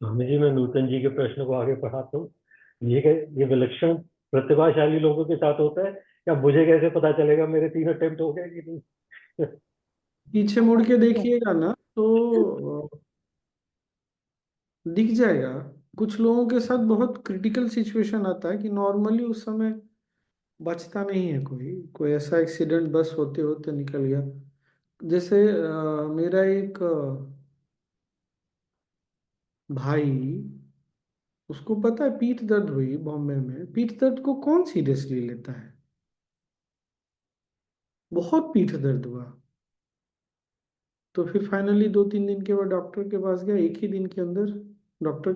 स्वामी जी, मैं नूतन जी के प्रश्न को आगे पढ़ाता हूँ। ये विलक्षण प्रतिभाशाली लोगों के साथ होता है, या मुझे कैसे पता चलेगा मेरे 3 अटेम्प्ट हो गए कि नहीं?
पीछे मुड़ के देखिएगा ना तो दिख जाएगा। कुछ लोगों के साथ बहुत क्रिटिकल सिचुएशन आता है कि नॉर्मली उस समय बचता नहीं है कोई। कोई ऐसा एक्सीडेंट बस होते होते निकल गया। जैसे मेरा एक भाई, उसको पता है पीठ दर्द हुई बॉम्बे में। पीठ दर्द को कौन सीरियसली लेता है? बहुत पीठ दर्द हुआ। तो फिर फाइनली 2-3 दिन के बाद डॉक्टर के पास गया। एक ही दिन के अंदर डॉक्टर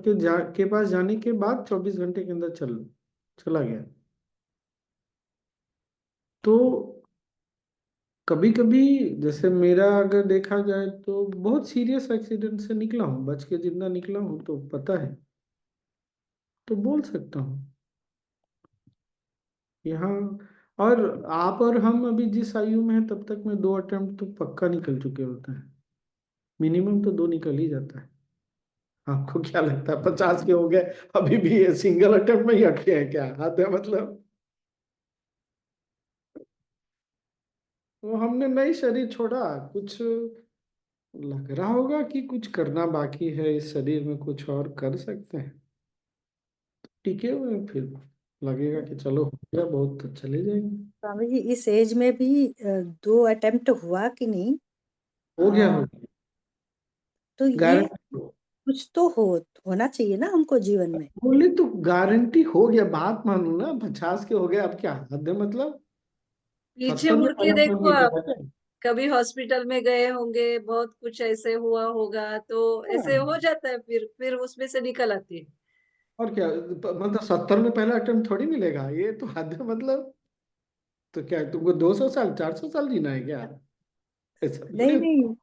के पास जाने के बाद 24 घंटे के अंदर चला गया। तो कभी कभी जैसे मेरा अगर देखा जाए तो बहुत सीरियस एक्सीडेंट से निकला हूँ, बच के जितना निकला हूँ तो पता है, तो बोल सकता हूँ यहाँ। और आप और हम अभी जिस आयु में हैं तब तक में 2 अटेम्प्ट तो पक्का निकल चुके होते हैं। मिनिमम तो 2 निकल ही जाता है। आपको क्या लगता है 50 के हो गए अभी भी ये सिंगल अटेम्प्ट में ही अटके हैं क्या? हद है मतलब। वो हमने नई शरीर छोड़ा, कुछ लग रहा होगा कि कुछ करना बाकी है इस शरीर में, कुछ और कर सकते हैं। टिके हुए हैं, फिर लगेगा कि चलो हो गया बहुत तो चले जाएंगे।
स्वामी जी इस एज में भी 2 अटेम्प्ट हुआ कि नहीं?
हो गया,
आ,
हो गया।
तो ये
गारंटी
कुछ तो होना चाहिए ना हमको जीवन में।
बोले तो गारंटी हो गया, बात मानो ना। 50 के हो गए, अब क्या हद है मतलब।
पीछे
70 में
मुड़ के
पहला अटेम्प्ट
देखो
नहीं
आप,
करा क्या?
कभी हॉस्पिटल में गए होंगे, बहुत कुछ ऐसे हुआ होगा, तो ऐसे
हाँ,
हो जाता है, फिर उसमें से निकल आती है।
और क्या मतलब 70 में पहला अटेम्प्ट थोड़ी मिलेगा, ये तो हद है मतलब। तो क्या तुमको 200 साल 400 साल जीना है क्या? ऐसा थोड़ी
नहीं
होता है।
नहीं,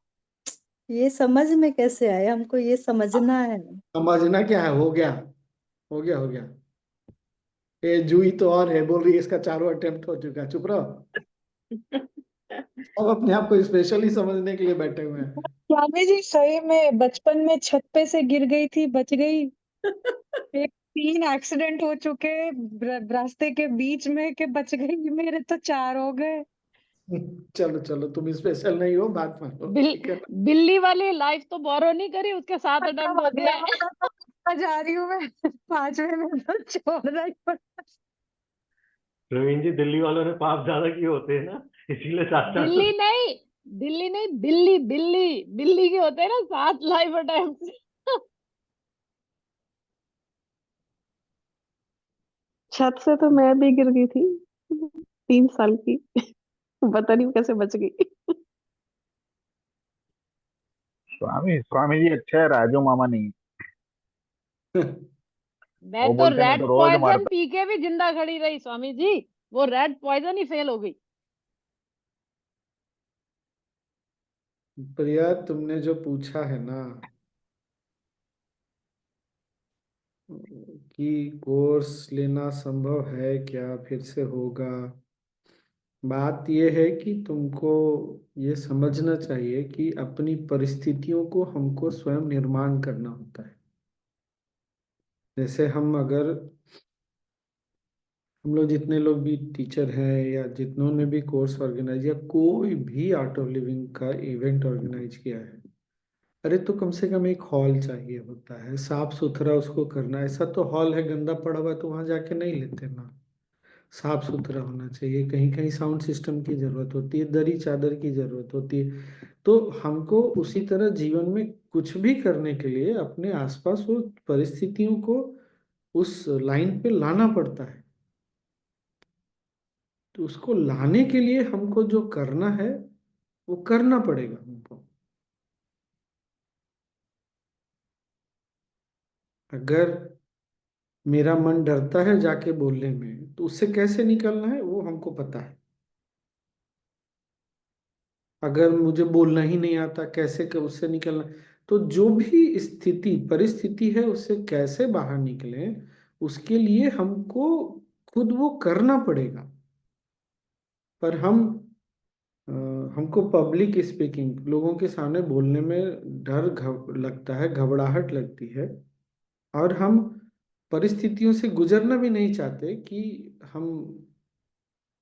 ये समझ में कैसे आए, हमको ये समझना है।
समझना क्या है, हो गया, हो गया, हो गया। ये जूही तो और है, बोल रही है इसका 4 अटेम्प्ट हो चुका है। चुप रहो। सब अपने आप को स्पेशली समझने के लिए बैठे हुए हैं।
स्वामी जी सही में बचपन में छत पे से गिर गई थी, बच गई। एक 3 एक्सीडेंट हो चुके रास्ते के बीच में के बच गई, मेरे तो 4 हो गए।
चलो चलो, तुम स्पेशल नहीं हो, बात मानो, ठीक है ना।
बिल्ली वाली लाइफ तो बोरो नहीं करी, उसके 7 अटेम्प्ट
मतलब
हो
अगला
गए।
वाला तो जा रही हूँ मैं, 5वें में तो छोड़ना ही पड़ा।
प्रवीण जी, दिल्ली वालों ने पाप ज्यादा किए होते हैं ना, इसीलिए 7-4
दिल्ली नहीं, दिल्ली नहीं, बिल्ली बिल्ली बिल्ली के होते हैं ना 7 लाइफ अटेम्प्ट।
छत से तो मैं भी गिर गई थी, 3 साल की। पता नहीं कैसे बच गई।
स्वामी स्वामी जी अच्छे है, राजू मामा नहीं।
मैं
वो
तो
बोलते मैं
रेड
तो रोज
पॉइजन
मरता।
पी के भी जिंदा खड़ी रही स्वामी जी। वो रेड पॉइजन ही फेल हो गई।
प्रिया, तुमने जो पूछा है ना कि कोर्स लेना संभव है क्या, फिर से होगा, बात यह है कि तुमको ये समझना चाहिए कि अपनी परिस्थितियों को हमको स्वयं निर्माण करना होता है। जैसे हम लोग जितने लोग भी टीचर हैं या जितनों ने भी कोर्स ऑर्गेनाइज या कोई भी आर्ट ऑफ लिविंग का इवेंट ऑर्गेनाइज किया है, अरे तो कम से कम एक हॉल चाहिए होता है, साफ सुथरा उसको करना। ऐसा तो हॉल है गंदा पड़ा हुआ तो वहां जाके नहीं लेते ना। साफ सुथरा होना चाहिए, कहीं कहीं साउंड सिस्टम की जरूरत होती है, दरी चादर की जरूरत होती है। तो हमको उसी तरह जीवन में कुछ भी करने के लिए अपने आसपास वो परिस्थितियों को उस लाइन पे लाना पड़ता है। तो उसको लाने के लिए हमको जो करना है वो करना पड़ेगा हमको। अगर मेरा मन डरता है जाके बोलने में, तो उससे कैसे निकलना है वो हमको पता है। अगर मुझे बोलना ही नहीं आता कैसे के उससे निकलना, तो जो भी स्थिति परिस्थिति है उससे कैसे बाहर निकले, उसके लिए हमको खुद वो करना पड़ेगा। पर अ, हमको पब्लिक स्पीकिंग, लोगों के सामने बोलने में डर लगता है, घबराहट लगती है, और हम परिस्थितियों से गुजरना भी नहीं चाहते कि हम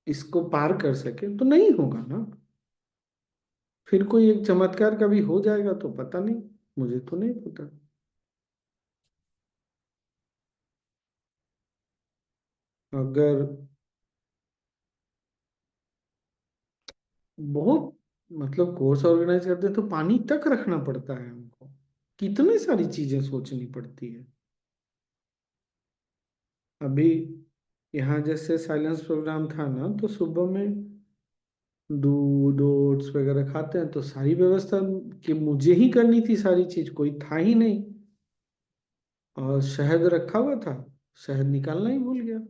इसको पार कर सके, तो नहीं होगा ना। फिर कोई एक चमत्कार कभी हो जाएगा तो पता नहीं, मुझे तो नहीं पता। अगर बहुत मतलब कोर्स ऑर्गेनाइज करते हैं तो पानी तक रखना पड़ता है हमको, कितनी सारी चीजें सोचनी पड़ती है। अभी यहाँ जैसे साइलेंस प्रोग्राम था ना, तो सुबह में दूध ओट्स वगैरह खाते हैं, तो सारी व्यवस्था कि मुझे ही करनी थी, सारी चीज कोई था ही नहीं। और शहद रखा हुआ था, शहद निकालना ही भूल गया।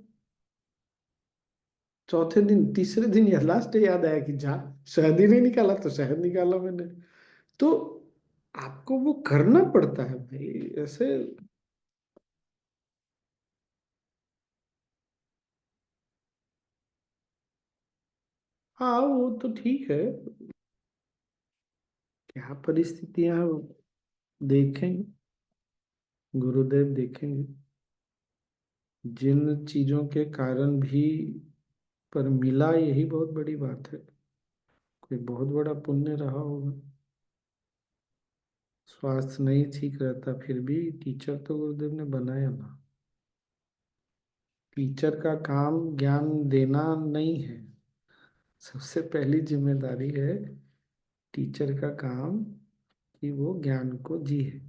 चौथे दिन तीसरे दिन या लास्ट डे याद आया कि जा, शहद ही नहीं निकाला, तो शहद निकाला मैंने। तो आपको वो करना पड़ता है भाई ऐसे। हाँ वो तो ठीक है, क्या परिस्थितियां देखेंगे, गुरुदेव देखेंगे। जिन चीजों के कारण भी पर मिला, यही बहुत बड़ी बात है। कोई बहुत बड़ा पुण्य रहा होगा। स्वास्थ्य नहीं ठीक रहता फिर भी टीचर तो गुरुदेव ने बनाया ना। टीचर का काम ज्ञान देना नहीं है, सबसे पहली जिम्मेदारी है टीचर का काम कि वो ज्ञान को जिए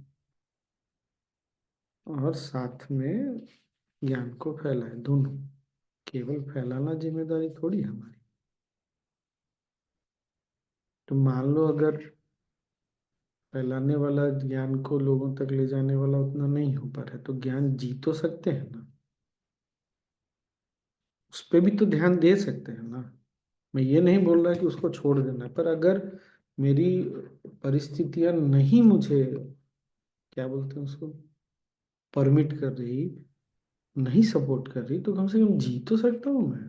और साथ में ज्ञान को फैलाए। दोनों, केवल फैलाना जिम्मेदारी थोड़ी है हमारी। तो मान लो अगर फैलाने वाला ज्ञान को लोगों तक ले जाने वाला उतना नहीं हो पा रहा है, तो ज्ञान जी तो सकते हैं ना, उस पर भी तो ध्यान दे सकते हैं ना। मैं ये नहीं बोल रहा कि उसको छोड़ देना है, पर अगर मेरी परिस्थितियां नहीं मुझे, क्या बोलते हैं उसको, परमिट कर रही, नहीं सपोर्ट कर रही, तो कम से कम जी तो सकता हूँ मैं।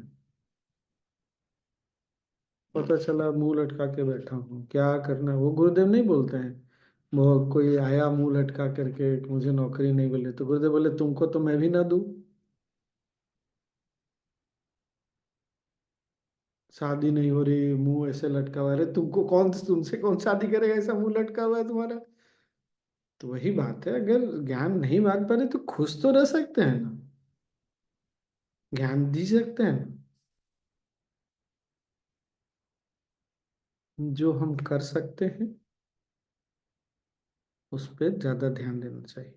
पता चला मुंह लटका के बैठा हूँ, क्या करना है वो गुरुदेव नहीं बोलते हैं। वो कोई आया मुंह लटका करके कि मुझे नौकरी नहीं मिले, तो गुरुदेव बोले तुमको तो मैं भी ना दूं। शादी नहीं हो रही, मुंह ऐसे लटका हुआ है, अरे तुमको कौन, तुमसे कौन शादी करेगा, ऐसा मुंह लटका हुआ है तुम्हारा। तो वही बात है, अगर ज्ञान नहीं मांग पा रहे तो खुश तो रह सकते हैं ना, ज्ञान दी सकते हैं ना। जो हम कर सकते हैं उस पर ज्यादा ध्यान देना चाहिए।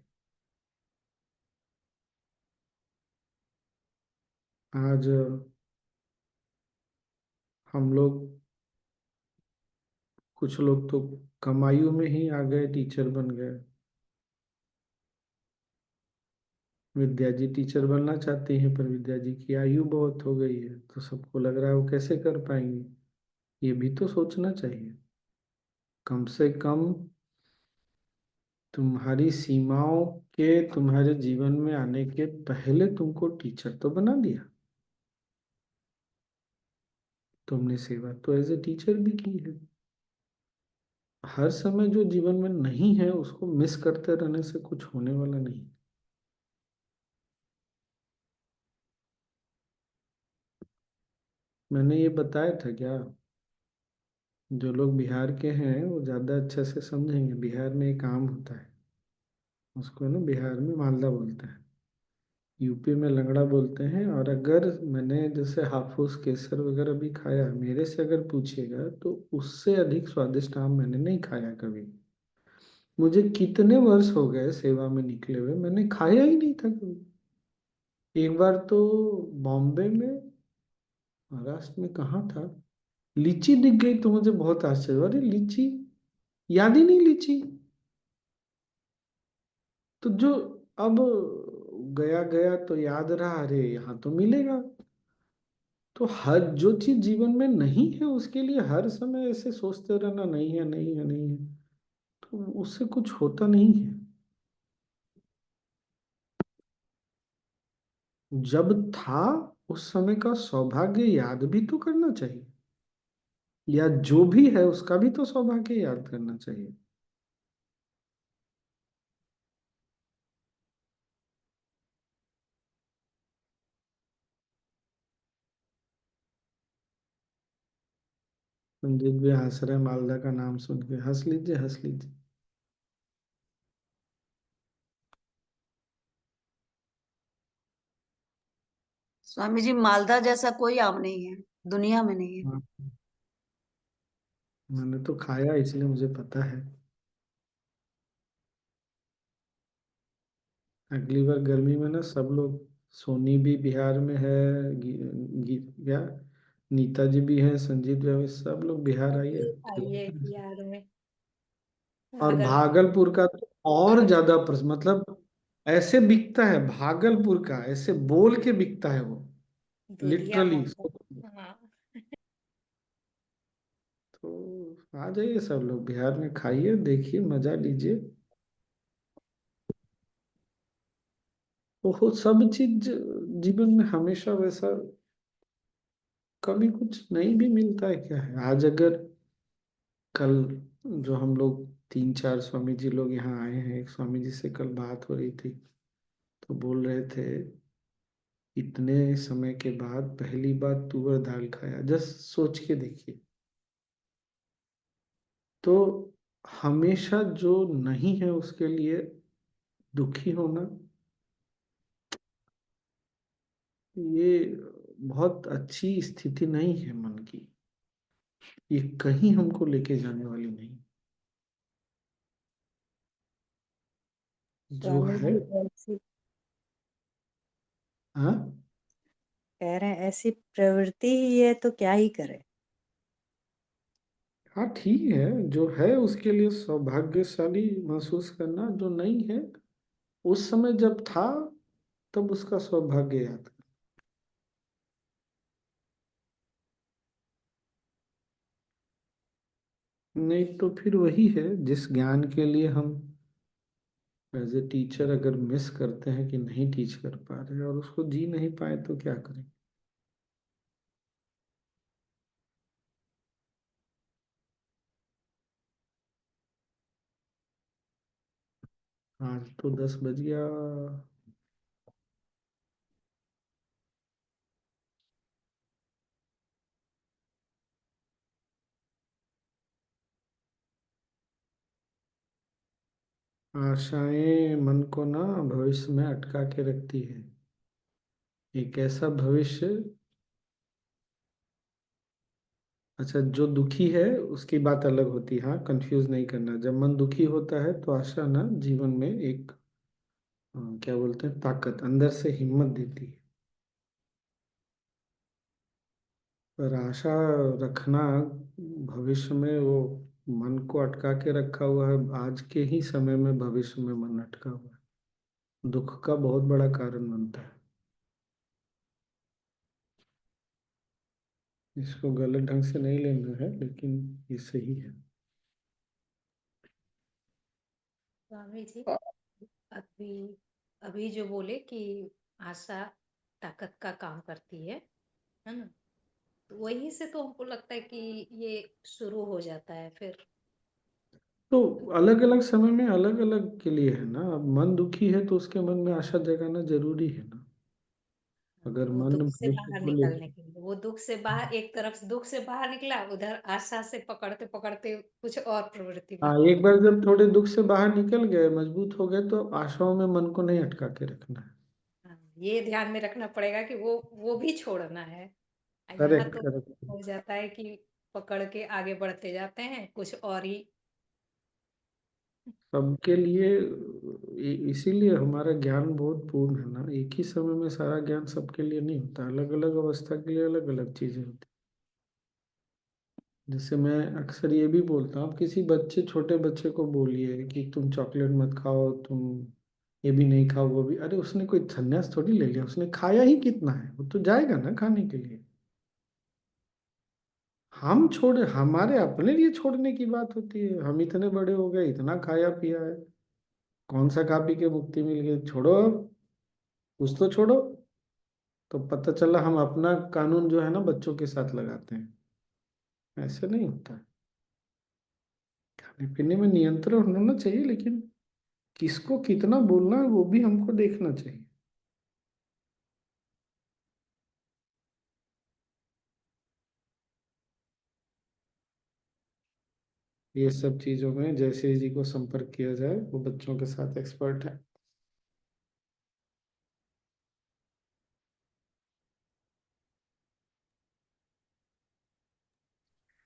आज हम लोग, कुछ लोग तो कम आयु में ही आ गए, टीचर बन गए। विद्या जी टीचर बनना चाहती हैं, पर विद्या जी की आयु बहुत हो गई है, तो सबको लग रहा है वो कैसे कर पाएंगी। ये भी तो सोचना चाहिए। कम से कम तुम्हारी सीमाओं के तुम्हारे जीवन में आने के पहले तुमको टीचर तो बना दिया, तुमने सेवा तो एज ए टीचर भी की है। हर समय जो जीवन में नहीं है उसको मिस करते रहने से कुछ होने वाला नहीं। मैंने ये बताया था क्या, जो लोग बिहार के हैं वो ज़्यादा अच्छे से समझेंगे। बिहार में एक आम होता है, उसको ना बिहार में मालदा बोलते हैं, यूपी में लंगड़ा बोलते हैं। और अगर मैंने जैसे हाफूस केसर वगैरह भी खाया, मेरे से अगर पूछिएगा तो उससे अधिक स्वादिष्ट आम मैंने नहीं खाया कभी। मुझे कितने वर्ष हो गए सेवा में निकले हुए, मैंने खाया ही नहीं था कभी। एक बार तो बॉम्बे में, महाराष्ट्र में कहाँ था, लीची दिख गई तो मुझे बहुत आश्चर्य हुआ, अरे लीची, याद ही नहीं लीची। तो जो अब गया गया तो याद रहा, अरे यहाँ तो मिलेगा। तो हर जो चीज जीवन में नहीं है उसके लिए हर समय ऐसे सोचते रहना, नहीं है नहीं है नहीं है, तो उससे कुछ होता नहीं है। जब था उस समय का सौभाग्य याद भी तो करना चाहिए, या जो भी है उसका भी तो सौभाग्य याद करना चाहिए। संजीत भी हंस रहे, मालदा का नाम सुन के। हंस लीजिए हंस लीजिए।
स्वामी जी, मालदा जैसा कोई आम नहीं है, दुनिया में नहीं है।
हाँ, मैंने तो खाया इसलिए मुझे पता है। अगली बार गर्मी में ना सब लोग, सोनी भी बिहार में है, क्या, नीता जी भी है, संजीत भी है, सब लोग बिहार आइए।
आइए बिहार में।
और
अगर
भागलपुर का तो और ज्यादा मतलब ऐसे बिकता है, भागलपुर का ऐसे बोल के बिकता है वो,
दूधिया
लिटरली।
मालदा। हाँ।
तो आ जाइए सब लोग बिहार में, खाइए देखिए मजा लीजिए। वो सब चीज जीवन में हमेशा वैसा कभी कुछ नहीं भी मिलता है, क्या है आज। अगर कल जो हम लोग 3 4 स्वामी जी लोग यहाँ आए हैं, एक स्वामी जी से कल बात हो रही थी, तो बोल रहे थे इतने समय के बाद पहली बार तुअर दाल खाया, जस्ट सोच के देखिए। तो हमेशा जो नहीं है उसके लिए दुखी होना, ये बहुत अच्छी स्थिति नहीं है मन की। ये कहीं हमको लेके जाने वाली नहीं। जो
स्वामी
है,
जी ऐसी
हाँ
कह रहे हैं, ऐसी प्रवृत्ति ही है तो क्या ही करे।
हाँ ठीक है, जो है उसके लिए सौभाग्यशाली महसूस करना, जो नहीं है उस समय जब था तब उसका सौभाग्य याद कर। नहीं तो फिर वही है, जिस ज्ञान के लिए हम एज ए टीचर अगर मिस करते हैं कि नहीं टीच कर पा रहे और उसको जी नहीं पाए, तो क्या करें। आज तो 10 बज गया। आशाएं मन को ना भविष्य में अटका के रखती है। एक ऐसा भविष्य, अच्छा जो दुखी है उसकी बात अलग होती है, हाँ कंफ्यूज नहीं करना। जब मन दुखी होता है तो आशा ना जीवन में एक क्या बोलते हैं, ताकत अंदर से हिम्मत देती है। पर आशा रखना भविष्य में, वो मन को अटका के रखा हुआ है, आज के ही समय में भविष्य में मन अटका हुआ है, दुख का बहुत बड़ा कारण बनता है। इसको गलत ढंग से नहीं लेना है, लेकिन ये सही है।
स्वामी जी, अभी अभी जो बोले कि आशा ताकत का काम करती है ना? तो वहीं से तो हमको लगता है कि ये शुरू हो जाता है फिर।
तो अलग अलग समय में अलग अलग के लिए है ना। अब मन दुखी है तो उसके मन में आशा जगाना जरूरी है ना। अगर
वो
मन
दुख से
भविष्य
बाहर
को
निकलने
लेके,
के लिए, वो दुख से बाहर, एक तरफ से दुख से बाहर निकला, उधर आशा से पकड़ते पकड़ते कुछ और प्रवृत्ति में।
हाँ एक बार जब थोड़े दुख से बाहर निकल गए, मजबूत हो गए, तो आशाओं में मन को नहीं अटका के रखना है।
हाँ, ये ध्यान में रखना पड़ेगा कि वो भी छोड़ना है। यहाँ
करेक्ट
तो
करेक्ट।
हो जाता है कि पकड़ के आगे बढ़ते जाते हैं कुछ और ही।
सबके लिए इसीलिए हमारा ज्ञान बहुत पूर्ण है ना। एक ही समय में सारा ज्ञान सबके लिए नहीं होता, अलग अलग अवस्था के लिए अलग अलग चीजें होती। जैसे मैं अक्सर ये भी बोलता हूँ, आप किसी बच्चे, छोटे बच्चे को बोलिए कि तुम चॉकलेट मत खाओ, तुम ये भी नहीं खाओ वो भी। अरे उसने कोई संन्यास थोड़ी ले लिया, उसने खाया ही कितना है, वो तो जाएगा ना खाने के लिए। हम छोड़े, हमारे अपने लिए छोड़ने की बात होती है। हम इतने बड़े हो गए, इतना खाया पिया है, कौन सा खा पी के मुक्ति मिल गई, छोड़ो अब, कुछ तो छोड़ो। तो पता चला हम अपना कानून जो है ना बच्चों के साथ लगाते हैं। ऐसे नहीं होता है। खाने पीने में नियंत्रण होना चाहिए, लेकिन किसको कितना बोलना है वो भी हमको देखना चाहिए। ये सब चीजों में जयश्री जी को संपर्क किया जाए, वो बच्चों के साथ एक्सपर्ट है।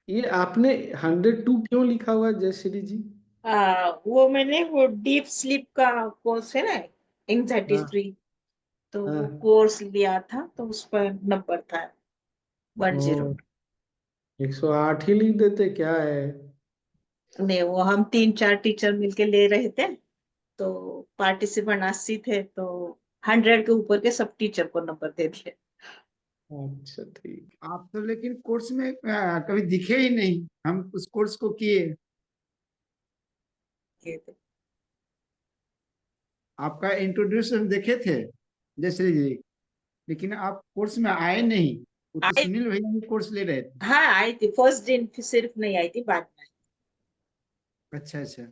ये आपने 102 क्यों लिखा हुआ है जयश्री जी?
वो मैंने वो डीप स्लीप का कोर्स है ना, एंजाइटी
हाँ
फ्री, तो वो
हाँ।
कोर्स लिया था, तो उस पर नंबर था 10।
ओ, 108 ही लिख देते, क्या है।
नहीं, वो हम 3-4 टीचर मिलके ले रहे थे, तो पार्टिसिपेंट 80 थे, तो 100 के ऊपर के सब टीचर को नंबर दे दिए।
अच्छा ठीक।
आप तो लेकिन कोर्स में कभी दिखे ही नहीं, हम उस कोर्स को किए। आपका इंट्रोड्यूशन देखे थे जयश्री जी, लेकिन आप कोर्स में आए नहीं। वो तो
आई,
सुनील भैया भी कोर्स ले रहे थे।
हाँ आई थी फर्स्ट दिन, फिर सिर्फ नहीं आई थी, बाद में आई।
अच्छा अच्छा।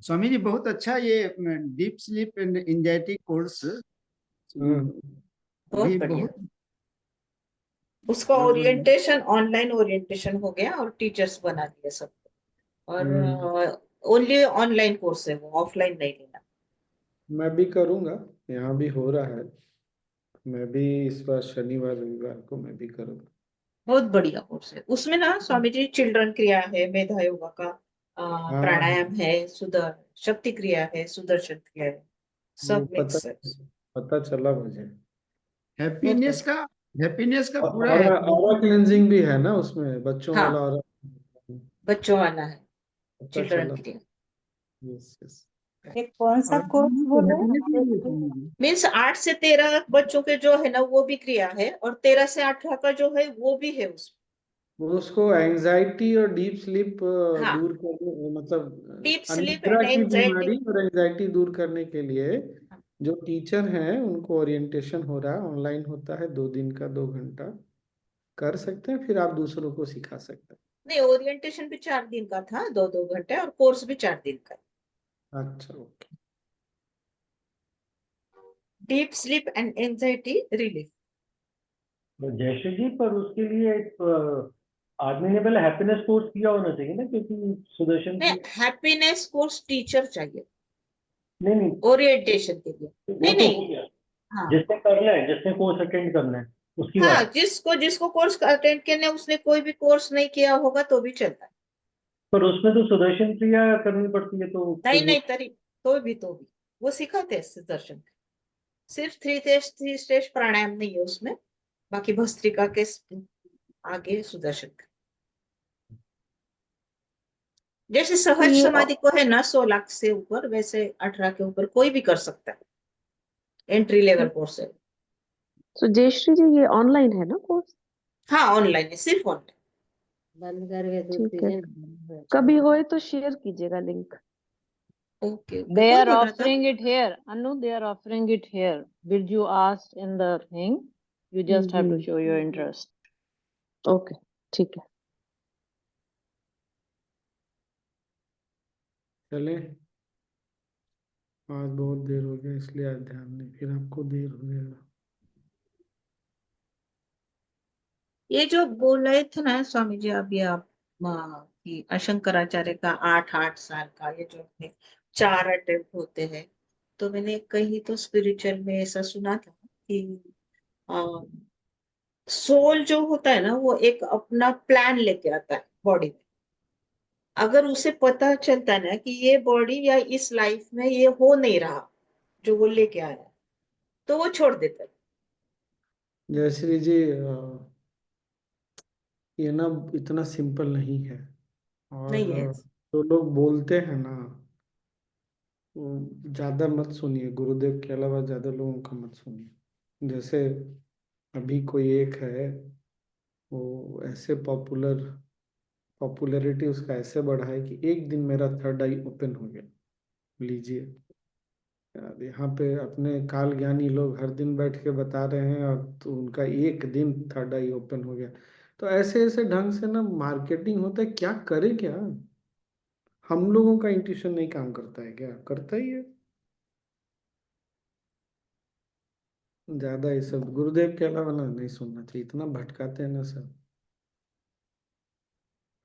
स्वामी जी बहुत अच्छा ये deep sleep and anxiety course
हाँ
बहुत
भी
बढ़िया।
बहुत।
उसका
और
ओरिएंटेशन ऑनलाइन ओरिएंटेशन हो गया और टीचर्स बना दिए सबको,
हम्म,
और ओनली ऑनलाइन कोर्स है वो, ऑफलाइन नहीं लेना।
मैं भी करूँगा, यहाँ भी हो रहा है। मैं भी इस बार शनिवार रविवार को मैं भी करूँगा।
बहुत बढ़िया कोर्स है। उसमें ना स्वामी जी चिल्ड्रन क्रिया है, मेधा योगा का
हाँ हाँ,
प्राणायाम है, सुदर शक्ति क्रिया है, सुदर्शन क्रिया है,
वो
सब
पता,
मिक्स है।
पता चला मुझे।
बहुत
हैप्पीनेस
बढ़िया।
का हैप्पीनेस का पूरा
और ऑरा
हैप्पीनेस।
क्लेंजिंग भी है ना उसमें, बच्चों वाला
हाँ,
ऑरा।
बच्चों वाला है
पता
चिल्ड्रन
चला।
क्रिया।
Yes yes.
ये कौन सा
और
कोर्स बोल रहे
हैप्पीनेस के लिए
हैं?
स्वामी जी।
मीन्स 8 से 13 बच्चों के जो है ना वो भी क्रिया है, और 13 से 18 का जो है वो भी है उसमें।
वो उसको एंजाइटी और डीप स्लीप
हाँ,
दूर करने, मतलब
डीप स्लीप
अनिद्रा
एंड
की
एंजाइटी।
बीमारी और एंजाइटी दूर करने के लिए जो टीचर हैं उनको ओरिएंटेशन हो रहा है, ऑनलाइन होता है, 2 दिन का 2 घंटा कर सकते हैं, फिर आप दूसरों को सिखा सकते
नहीं, ओरिएंटेशन भी 4 दिन का था, 2-2 घंटे, और कोर्स भी 4 दिन का।
हैं। अच्छा okay.
Deep sleep and anxiety relief.
तो जयश्री जी, पर उसके लिए एक आदमी ने पहले हैप्पीनेस कोर्स किया होना चाहिए ना, क्योंकि सुदर्शन
नहीं,
की।
हैप्पीनेस कोर्स टीचर चाहिए
नहीं नहीं,
ओरिएंटेशन के लिए।
वो
नहीं
तो
नहीं।
हो गया।
हाँ
जिसने करना है, जिसने कोर्स अटेंड करना है, उसकी
हाँ,
बात।
जिसको जिसको कोर्स अटेंड करने, उसने कोई भी कोर्स नहीं किया होगा तो भी चलता है।
पर उसमें तो सुदर्शन क्रिया करनी पड़ती है, तो
नहीं
फिर वो।
नहीं, तरी तो भी वो सिखाते हैं सुदर्शन। सिर्फ 3 स्टेज प्राणायाम नहीं है उसमें, बाकी भस्त्रिका के आगे सुदर्शन का। जैसे
तो
सहज
ये
समाधि को है ना 16 से ऊपर, वैसे 18 के ऊपर कोई भी कर सकता है। एंट्री लेवल कोर्स है।
तो जयश्री जी ये ऑनलाइन है ना कोर्स?
हाँ, ऑनलाइन है, सिर्फ ऑनलाइन।
बंद करके
ठीक है,
दूसरी
कभी होए तो शेयर कीजिएगा लिंक।
Okay okay.
They
कौन
are
बोल रहा था?
offering it here. Anu, they are offering it here. Birju asked in the thing. You just have to show your interest.
Okay ठीक है।
चले, आज बहुत देर हो गया इसलिए आज ध्यान नहीं, फिर आपको देर हो जाएगा।
ये जो बोल रहे थे ना स्वामी जी अभी आप, कि अशंकराचार्य का 8-8 साल का ये जो है 4 अटेम्प्ट होते हैं, तो मैंने कहीं तो स्पिरिचुअल में ऐसा सुना था कि सोल जो होता है ना वो एक अपना प्लान लेके आता है बॉडी में। अगर उसे पता चलता है ना कि ये बॉडी या इस लाइफ में ये हो नहीं रहा जो वो लेके आया, तो वो छोड़ देता है।
जयश्री जी, ये ना इतना सिंपल नहीं है। और
नहीं है।
जो लोग बोलते हैं ना ज्यादा मत सुनिए, गुरुदेव के अलावा ज्यादा लोगों का मत सुनिए। जैसे अभी कोई एक है, वो ऐसे पॉपुलैरिटी उसका ऐसे बढ़ा है कि एक दिन मेरा थर्ड आई ओपन हो गया। लीजिए यार, यहाँ पे अपने काल ज्ञानी लोग हर दिन बैठ के बता रहे हैं, और तो उनका एक दिन थर्ड आई ओपन हो गया। तो ऐसे ऐसे ढंग से ना मार्केटिंग होता है, क्या करे क्या। हम लोगों का इंट्यूशन नहीं काम करता है क्या? करता ही है। ज्यादा ये सब गुरुदेव के अलावा ना नहीं सुनना चाहिए, इतना भटकाते हैं ना सब।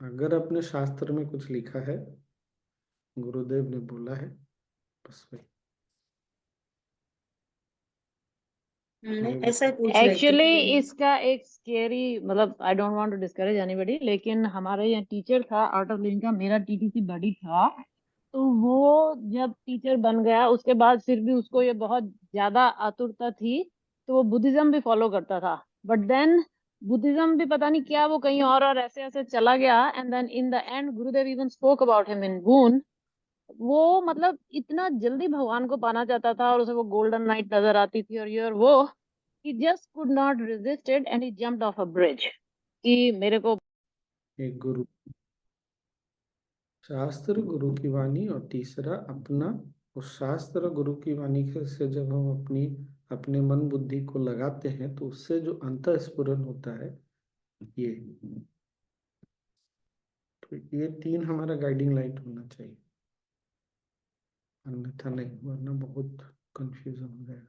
अगर अपने शास्त्र में कुछ लिखा है, गुरुदेव ने बोला है, बस वही।
ऐसा ही पूछ रहे थे
एक्चुअली
कि
इसका एक स्केरी, मतलब I don't want to discourage anybody, लेकिन हमारे यहाँ टीचर था आउट ऑफ लिंक का, मेरा टीटीसी बड़ी था। तो वो जब टीचर बन गया उसके बाद फिर भी उसको ये बहुत ज्यादा आतुरता थी, तो वो बुद्धिज्म भी फॉलो करता था। बट देन बुद्धिज्म भी पता नहीं क्या, वो कहीं और ऐसे ऐसे चला गया। And then in the end Gurudev even spoke about him in गून। वो मतलब इतना जल्दी भगवान को पाना चाहता था, और उसे वो गोल्डन नाइट नजर आती थी, और ये और वो, he just could not resist it and he jumped off a bridge कि मेरे को।
एक गुरु, शास्त्र गुरु की वाणी, और तीसरा अपना उस शास्त्र गुरु की वाणी से जब हम अपने मन बुद्धि को लगाते हैं, तो उससे जो अंतःस्फुरण होता है, ये तो ये तीन हमारा गाइडिंग लाइट होना चाहिए, अन्यथा नहीं, वरना बहुत कंफ्यूजन हो जाएगा।